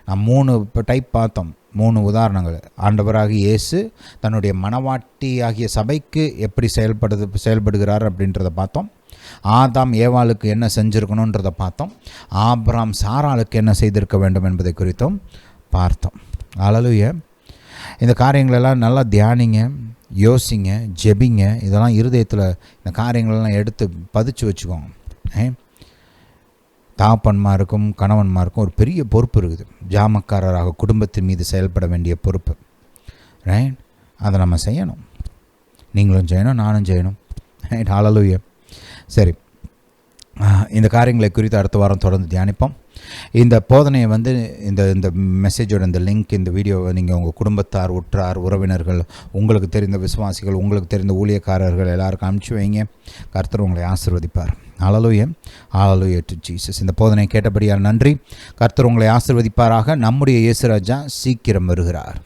நான் 3 டைப் பார்த்தோம், 3 உதாரணங்கள். ஆண்டவராக இயேசு தன்னுடைய மனவாட்டி ஆகிய சபைக்கு எப்படி செயல்படுகிறார் அப்படின்றத பார்த்தோம். ஆதாம் ஏவாளுக்கு என்ன செஞ்சுருக்கணுன்றதை பார்த்தோம். ஆபிரகாம் சாராளுக்கு என்ன செய்திருக்க வேண்டும் என்பதை குறித்தும் பார்த்தோம். ஹல்லேலூயா. இந்த காரியங்களெல்லாம் நல்லா தியானிங்க, யோசிங்க, ஜெபிங்க. இதெல்லாம் இருதயத்தில் இந்த காரியங்களெல்லாம் எடுத்து பதிச்சு வச்சுக்கோங்க. தகப்பன்மாருக்கும் கணவன்மாருக்கும் ஒரு பெரிய பொறுப்பு இருக்குது. ஜாமக்காரராக குடும்பத்தின் மீது செயல்பட வேண்டிய பொறுப்பு. ரைட்? அதை நம்ம செய்யணும். நீங்களும் செய்யணும், நானும் செய்யணும். ரைட்? ஹல்லேலூயா. சரி, இந்த காரியங்களை குறித்து அடுத்த வாரம் தொடர்ந்து தியானிப்போம். இந்த போதனையை இந்த மெசேஜோட இந்த லிங்க், இந்த வீடியோவை நீங்கள் உங்கள் குடும்பத்தார், உற்றார், உறவினர்கள், உங்களுக்கு தெரிந்த விசுவாசிகள், உங்களுக்கு தெரிந்த ஊழியக்காரர்கள் எல்லாருக்கும் அனுப்பிச்சு வைங்க. கர்த்தர் உங்களை ஆசீர்வதிப்பார். ஹல்லேலூயா, ஹல்லேலூயா டு ஜீசஸ். இந்த போதனை கேட்டபடியால் நன்றி. கர்த்தர் உங்களை ஆசீர்வதிப்பாராக. நம்முடைய இயேசு ராஜா சீக்கிரம் வருகிறார்.